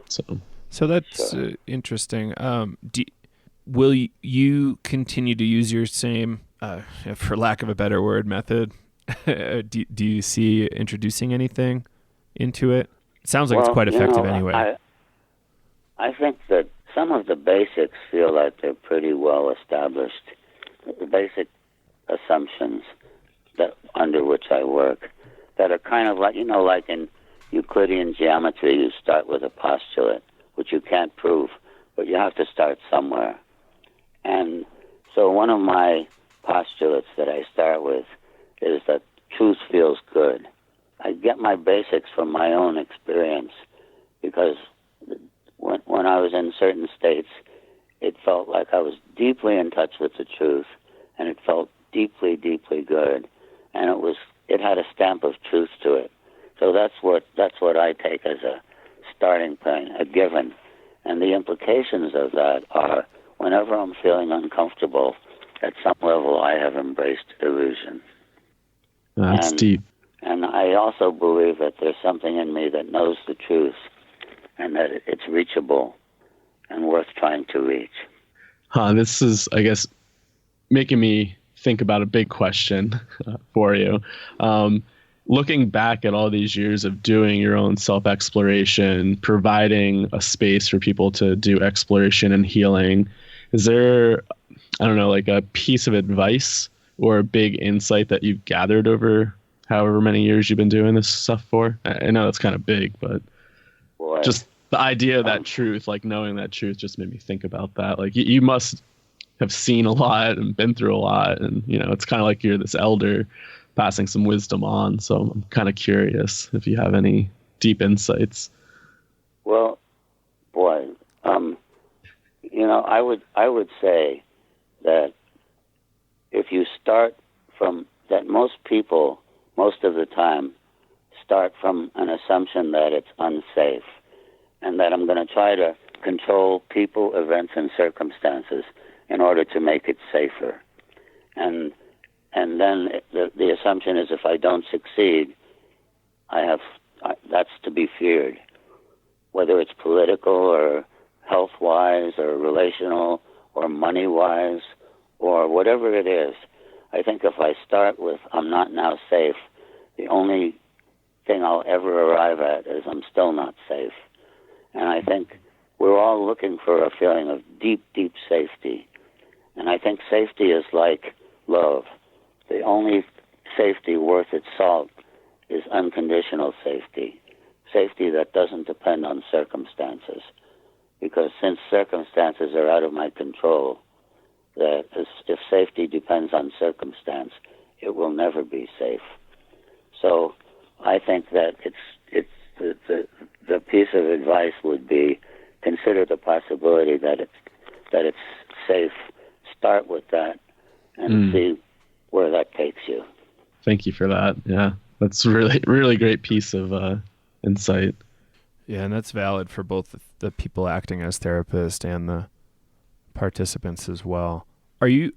So that's interesting. Will you continue to use your same, for lack of a better word, method? Do you see introducing anything into it? It sounds like it's quite effective anyway. I think that some of the basics feel like they're pretty well established. The basic assumptions under which I work that are kind of like in Euclidean geometry, you start with a postulate, which you can't prove, but you have to start somewhere. And so one of my postulates that I start with is that truth feels good. I get my basics from my own experience, because when I was in certain states, it felt like I was deeply in touch with the truth, and it felt deeply, deeply good, and it had a stamp of truth to it. So that's what I take as a starting point, a given. And the implications of that are, whenever I'm feeling uncomfortable, at some level I have embraced illusion. That's deep. And I also believe that there's something in me that knows the truth, and that it's reachable and worth trying to reach. This is, I guess, making me think about a big question for you. Looking back at all these years of doing your own self-exploration, providing a space for people to do exploration and healing, is there, I don't know, like a piece of advice or a big insight that you've gathered over however many years you've been doing this stuff for? I know it's kind of big, but just the idea of that truth, like knowing that truth, just made me think about that. Like you must have seen a lot and been through a lot, and it's kind of like you're this elder passing some wisdom on. So I'm kind of curious if you have any deep insights. Well, boy, I would say that if you start from that, most people, most of the time, start from an assumption that it's unsafe, and that I'm going to try to control people, events, and circumstances in order to make it safer. And then the assumption is, if I don't succeed, that's to be feared, whether it's political or health-wise or relational or money-wise or whatever it is. I think if I start with, I'm not now safe, the only thing I'll ever arrive at is I'm still not safe. And I think we're all looking for a feeling of deep, deep safety. And I think safety is like love. The only safety worth its salt is unconditional safety, safety that doesn't depend on circumstances. Because since circumstances are out of my control, that if safety depends on circumstance, it will never be safe. So I think that it's the piece of advice would be, consider the possibility that it's safe. Start with that and see where that takes you. Thank you for that. Yeah, that's really, really great piece of insight. Yeah, and that's valid for both the people acting as therapists and the participants as well. Are you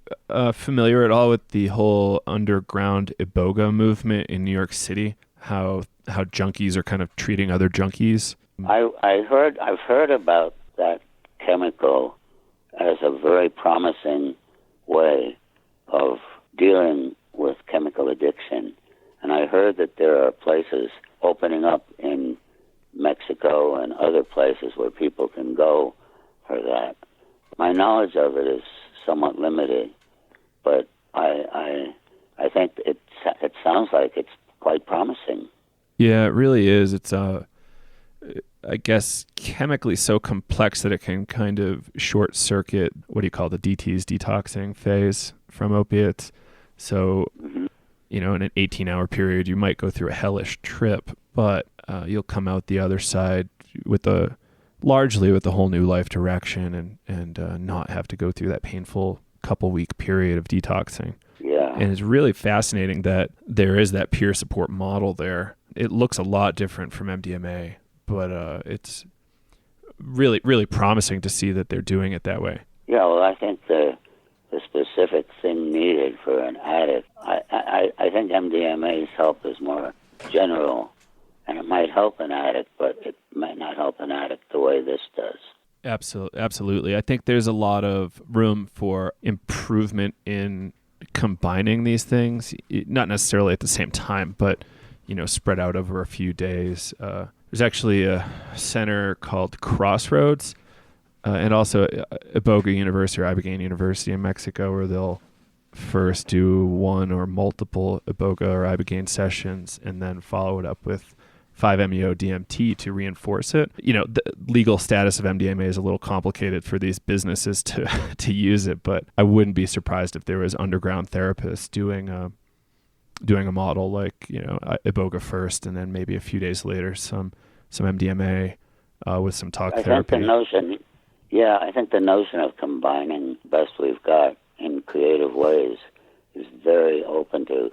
familiar at all with the whole underground iboga movement in New York City? How junkies are kind of treating other junkies? I've heard about that chemical as a very promising way of dealing with chemical addiction. And I heard that there are places opening up in Mexico and other places where people can go for that. My knowledge of it is somewhat limited, but I think it sounds like it's quite promising. Yeah, it really is. It's I guess chemically so complex that it can kind of short circuit what do you call the DTs, detoxing phase from opiates. So, in an 18-hour period, you might go through a hellish trip, but you'll come out the other side largely with a whole new life direction and not have to go through that painful couple-week period of detoxing. Yeah. And it's really fascinating that there is that peer support model there. It looks a lot different from MDMA, but it's really, really promising to see that they're doing it that way. Yeah, well, I think the specific thing needed for an addict, I think MDMA's help is more general, and it might help an addict, but it might not help an addict the way this does. Absolutely. I think there's a lot of room for improvement in combining these things, not necessarily at the same time, but spread out over a few days. There's actually a center called Crossroads, and also Iboga University or Ibogaine University in Mexico, where they'll first do one or multiple Iboga or Ibogaine sessions and then follow it up with 5-MeO DMT to reinforce it. The legal status of MDMA is a little complicated for these businesses to use it, but I wouldn't be surprised if there was underground therapists doing doing a model like, iboga first, and then maybe a few days later some MDMA with some talk I therapy. I think the notion of combining the best we've got in creative ways is very open to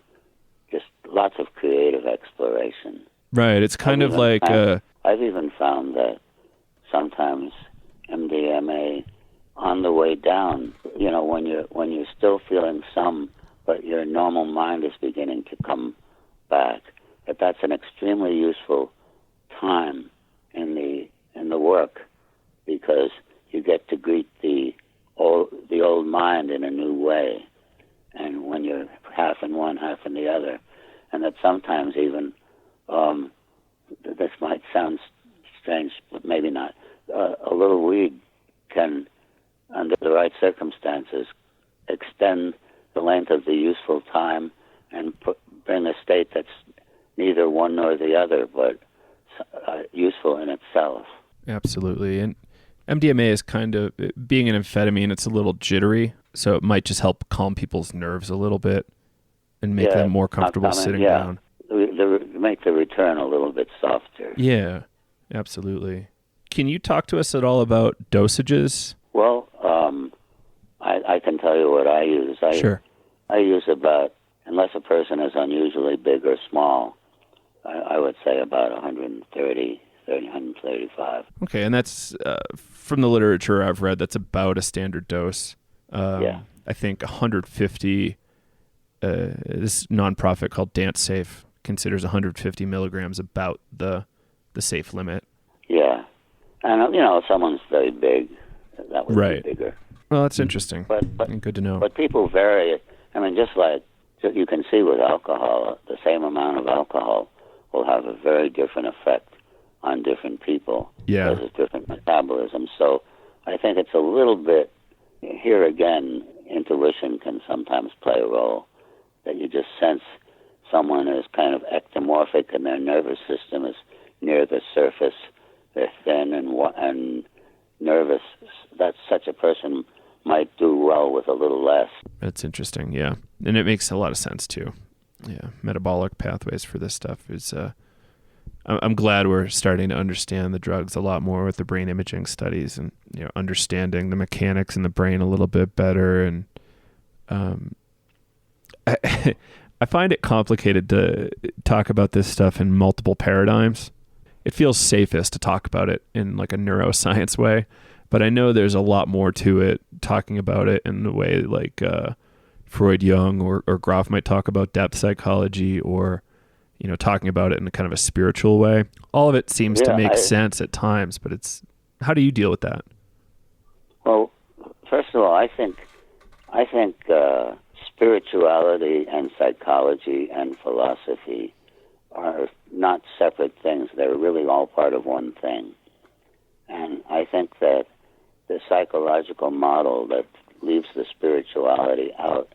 just lots of creative exploration. Right. It's kind of like... I've even found that sometimes MDMA on the way down, when you're still feeling some, but your normal mind is beginning to come back, that's an extremely useful time in the work, because you get to greet the old mind in a new way, and when you're half in one, half in the other, and that sometimes even this might sound strange, but maybe not. A little weed can, under the right circumstances, extend the length of the useful time and bring a state that's neither one nor the other, but useful in itself. Absolutely. And MDMA is kind of, being an amphetamine, it's a little jittery, so it might just help calm people's nerves a little bit and make them more comfortable sitting down. Make the return a little bit softer. Yeah, absolutely. Can you talk to us at all about dosages? Well, I can tell you what I use. Sure. I use about, unless a person is unusually big or small, I would say about 135. Okay, and that's from the literature I've read, that's about a standard dose. I think 150, this nonprofit called Dance Safe considers 150 milligrams about the safe limit. Yeah. And, if someone's very big, that would be bigger. Well, that's interesting. But good to know. But people vary. I mean, just like you can see with alcohol, the same amount of alcohol will have a very different effect on different people. Yeah. Because it's different metabolism. So I think it's a little bit, here again, intuition can sometimes play a role, that you just sense someone is kind of ectomorphic and their nervous system is near the surface. They're thin and nervous. That such a person might do well with a little less. That's interesting, yeah. And it makes a lot of sense, too. Yeah, metabolic pathways for this stuff is... I'm glad we're starting to understand the drugs a lot more with the brain imaging studies and understanding the mechanics in the brain a little bit better. And I find it complicated to talk about this stuff in multiple paradigms. It feels safest to talk about it in like a neuroscience way, but I know there's a lot more to it, talking about it in the way like Freud, Jung, or Groff might talk about depth psychology, or talking about it in a kind of a spiritual way. All of it seems to make sense at times, but how do you deal with that? Well, first of all, I think spirituality and psychology and philosophy are not separate things. They're really all part of one thing. And I think that the psychological model that leaves the spirituality out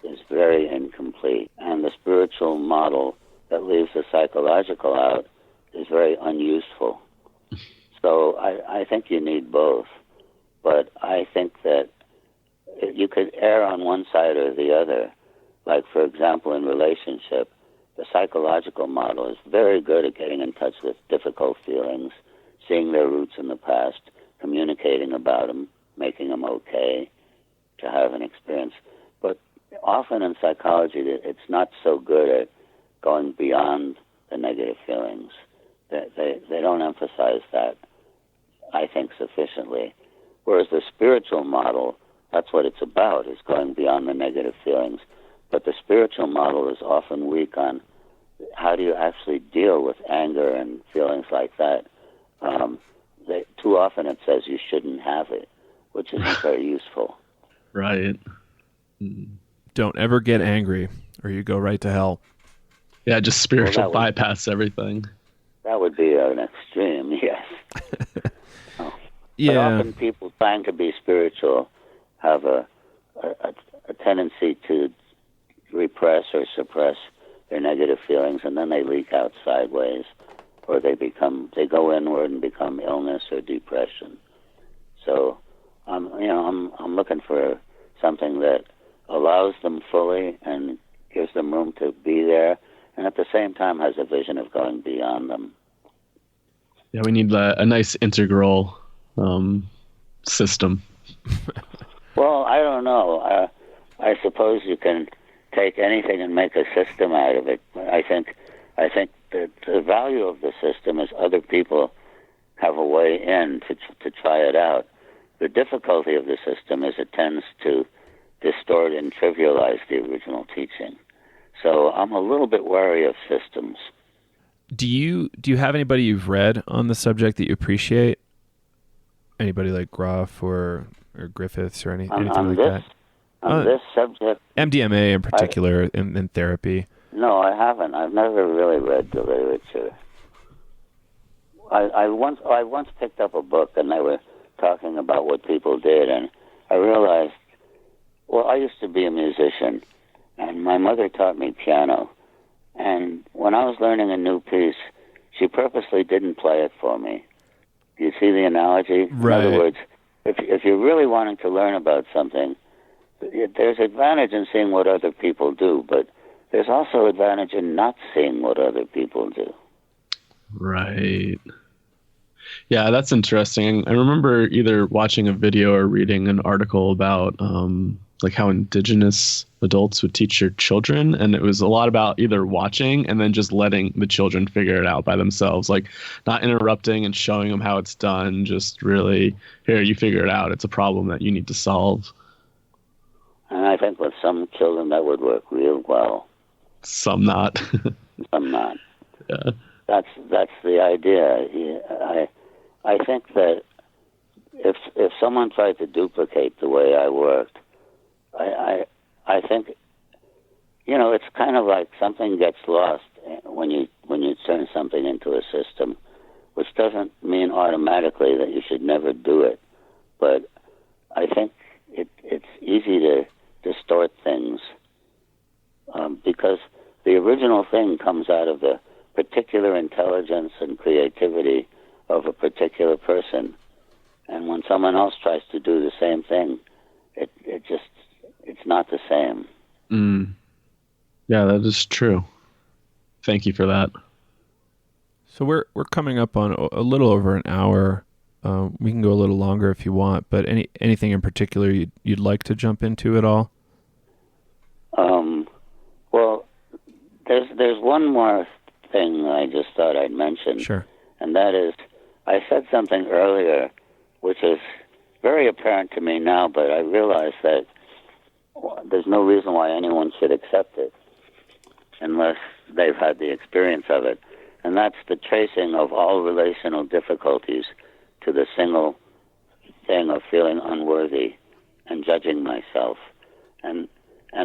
is very incomplete. And the spiritual model that leaves the psychological out is very unuseful. So I think you need both. But I think that you could err on one side or the other. Like, for example, in relationship, the psychological model is very good at getting in touch with difficult feelings, seeing their roots in the past, communicating about them, making them okay to have an experience. But often in psychology, it's not so good at going beyond the negative feelings. They don't emphasize that, I think, sufficiently. Whereas the spiritual model, that's what it's about, is going beyond the negative feelings. But the spiritual model is often weak on how do you actually deal with anger and feelings like that. Too often it says you shouldn't have it, which isn't very useful. Right. Don't ever get angry or you go right to hell. Yeah, just spiritual bypass everything. That would be an extreme, yes. Yeah. But often people trying to be spiritual have a tendency to repress or suppress their negative feelings, and then they leak out sideways, or they go inward and become illness or depression. So, I'm looking for something that allows them fully and gives them room to be there, and at the same time has a vision of going beyond them. Yeah, we need a nice integral system. Well, I don't know. I suppose you can take anything and make a system out of it. I think that the value of the system is other people have a way in to try it out. The difficulty of the system is it tends to distort and trivialize the original teaching. So I'm a little bit wary of systems. Do you have anybody you've read on the subject that you appreciate? Anybody like Groff or Griffiths or anything like that? On this subject? MDMA in particular, in therapy. No, I haven't. I've never really read the literature. I once picked up a book, and they were talking about what people did, and I realized, well, I used to be a musician, and my mother taught me piano, and when I was learning a new piece, she purposely didn't play it for me. Do you see the analogy? Right. In other words, if you're really wanting to learn about something, there's advantage in seeing what other people do, but there's also advantage in not seeing what other people do. Right. Yeah, that's interesting. I remember either watching a video or reading an article about like how indigenous adults would teach their children, and it was a lot about either watching and then just letting the children figure it out by themselves, like not interrupting and showing them how it's done, just really, here, you figure it out. It's a problem that you need to solve. And I think with some children that would work real well. Some not. Some not. Yeah. That's the idea. I think that if someone tried to duplicate the way I worked, I think, it's kind of like something gets lost when you turn something into a system, which doesn't mean automatically that you should never do it. But I think it's easy to distort things because the original thing comes out of the particular intelligence and creativity of a particular person. And when someone else tries to do the same thing, it's not the same. Yeah, that is true. Thank you for that. So we're coming up on a little over an hour. We can go a little longer if you want, but anything in particular you'd like to jump into at all? Well, there's one more thing I just thought I'd mention. Sure. And that is, I said something earlier, which is very apparent to me now, but I realize that there's no reason why anyone should accept it unless they've had the experience of it. And that's the tracing of all relational difficulties to the single thing of feeling unworthy and judging myself. And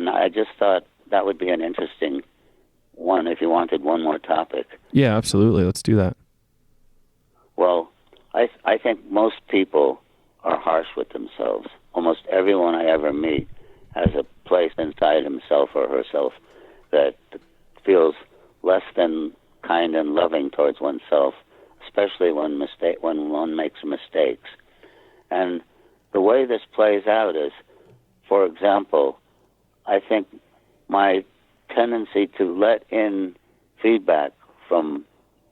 I just thought that would be an interesting one if you wanted one more topic. Yeah, absolutely. Let's do that. Well, I think most people are harsh with themselves. Almost everyone I ever meet has a place inside himself or herself that feels less than kind and loving towards oneself, especially when one makes mistakes. And the way this plays out is, for example, I think my tendency to let in feedback from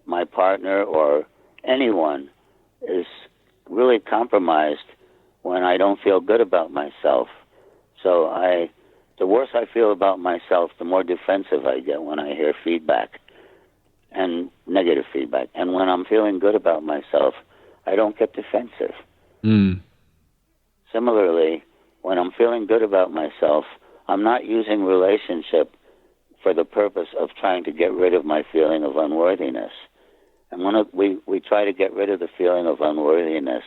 my partner or anyone is really compromised when I don't feel good about myself. So the worse I feel about myself, the more defensive I get when I hear feedback and negative feedback. And when I'm feeling good about myself, I don't get defensive. Similarly, when I'm feeling good about myself, I'm not using relationship for the purpose of trying to get rid of my feeling of unworthiness. And we try to get rid of the feeling of unworthiness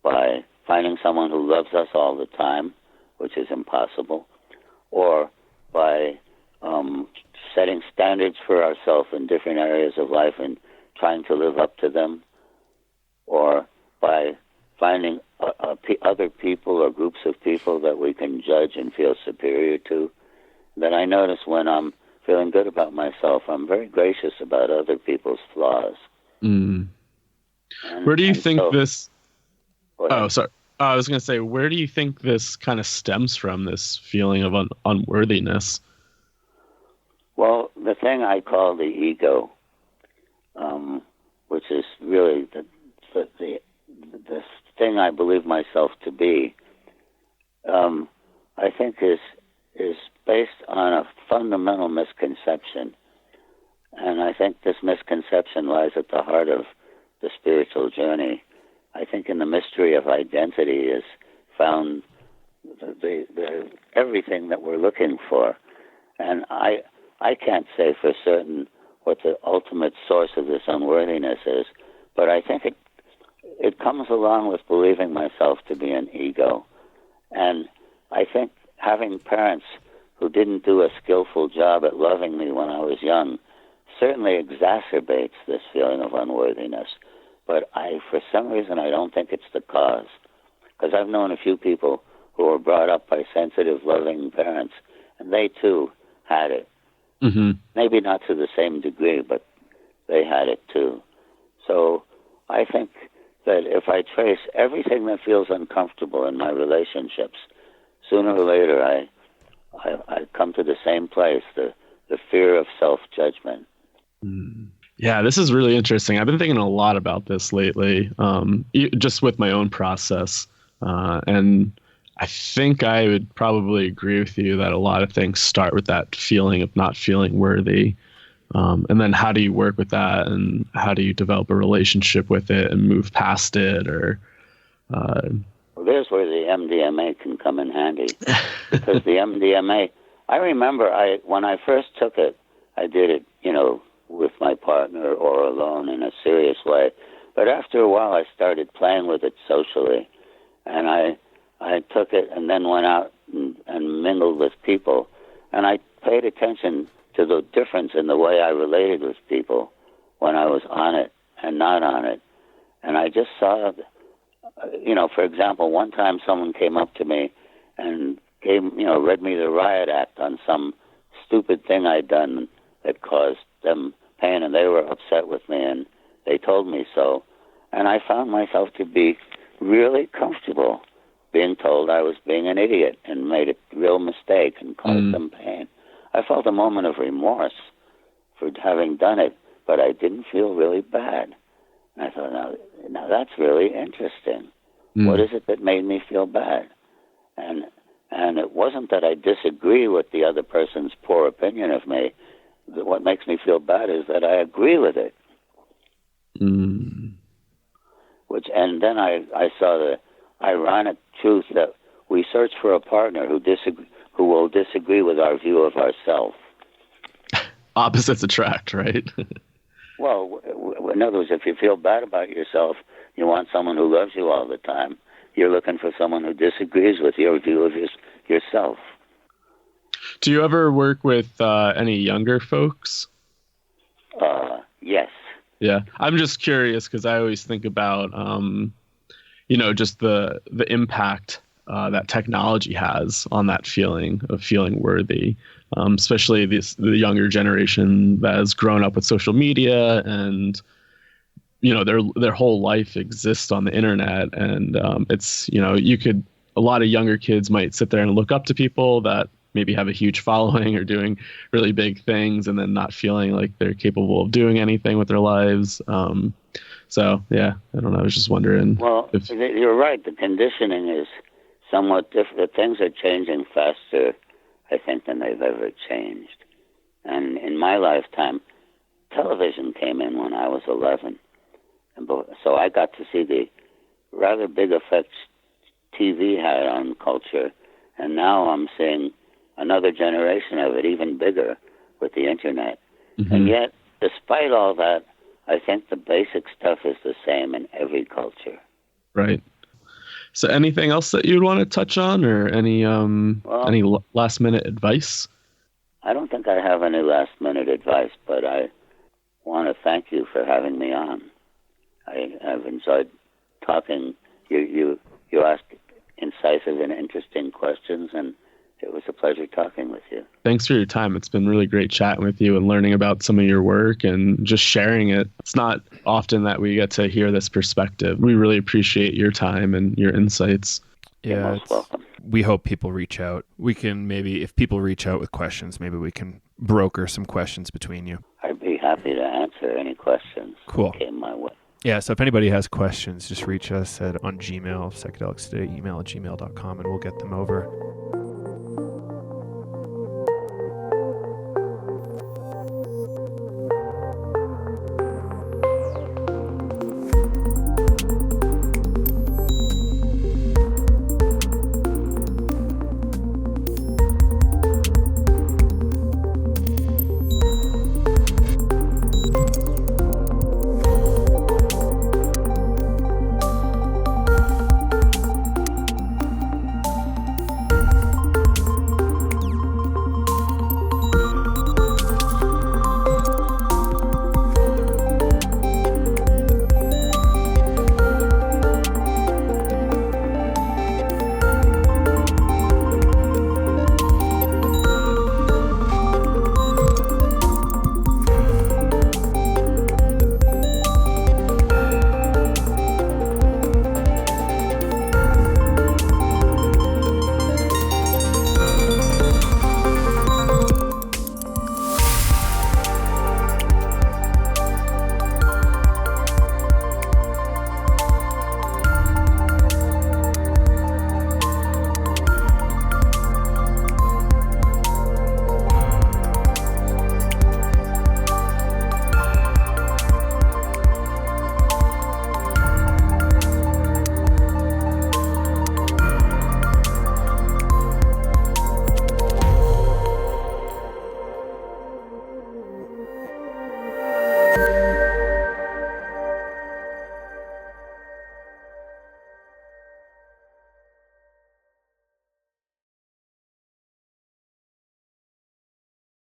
by finding someone who loves us all the time, which is impossible, or by setting standards for ourselves in different areas of life and trying to live up to them, or by finding other people or groups of people that we can judge and feel superior to. That I notice when I'm feeling good about myself, I'm very gracious about other people's flaws. Where do you think this... Oh, sorry. I was going to say, where do you think this kind of stems from, this feeling of unworthiness? Well, the thing I call the ego, which is really the thing I believe myself to be, I think is based on a fundamental misconception. And I think this misconception lies at the heart of the spiritual journey. I think in the mystery of identity is found the everything that we're looking for. And I can't say for certain what the ultimate source of this unworthiness is, but I think it comes along with believing myself to be an ego. And I think having parents who didn't do a skillful job at loving me when I was young certainly exacerbates this feeling of unworthiness. But for some reason, I don't think it's the cause. Because I've known a few people who were brought up by sensitive, loving parents, and they too had it. Mm-hmm. Maybe not to the same degree, but they had it too. So I think that if I trace everything that feels uncomfortable in my relationships, sooner or later I come to the same place, the fear of self-judgment. Yeah, this is really interesting. I've been thinking a lot about this lately, just with my own process. And I think I would probably agree with you that a lot of things start with that feeling of not feeling worthy. And then how do you work with that, and how do you develop a relationship with it and move past it? Well, there's where the MDMA can come in handy. Because the MDMA, I remember when I first took it, I did it, with my partner or alone in a serious way. But after a while, I started playing with it socially. And I took it and then went out and mingled with people. And I paid attention to the difference in the way I related with people when I was on it and not on it. And I just saw, for example, one time someone came up to me and read me the riot act on some stupid thing I'd done that caused them pain, and they were upset with me, and they told me so. And I found myself to be really comfortable being told I was being an idiot and made a real mistake and caused them pain. I felt a moment of remorse for having done it, but I didn't feel really bad. And I thought, now that's really interesting. What is it that made me feel bad? And it wasn't that I disagree with the other person's poor opinion of me. What makes me feel bad is that I agree with it. And then I saw the ironic truth that we search for a partner who will disagree with our view of ourselves. Opposites attract, right? Well, in other words, if you feel bad about yourself, you want someone who loves you all the time. You're looking for someone who disagrees with your view of yourself. Do you ever work with any younger folks? Yes. Yeah, I'm just curious because I always think about, just the impact that technology has on that feeling of feeling worthy, especially the younger generation that has grown up with social media and, their whole life exists on the internet. And it's, a lot of younger kids might sit there and look up to people that maybe have a huge following or doing really big things and then not feeling like they're capable of doing anything with their lives. So, yeah, I don't know. I was just wondering. Well, you're right. The conditioning is somewhat different. Things are changing faster, I think, than they've ever changed. And in my lifetime, television came in when I was 11. And so I got to see the rather big effects TV had on culture. And now I'm seeing another generation of it, even bigger, with the internet. And yet, despite all that, I think the basic stuff is the same in every culture. Right. So anything else that you'd want to touch on, or any last minute advice? I don't think I have any last minute advice, but I want to thank you for having me on. I've enjoyed talking. You asked incisive and interesting questions, and it was a pleasure talking with you. Thanks for your time. It's been really great chatting with you and learning about some of your work and just sharing it. It's not often that we get to hear this perspective. We really appreciate your time and your insights. You're most welcome. We hope people reach out. We can maybe, if people reach out with questions, maybe we can broker some questions between you. I'd be happy to answer any questions Cool. that came my way. Yeah, so if anybody has questions, just reach us on Gmail, psychedelics today, email@gmail.com, and we'll get them over.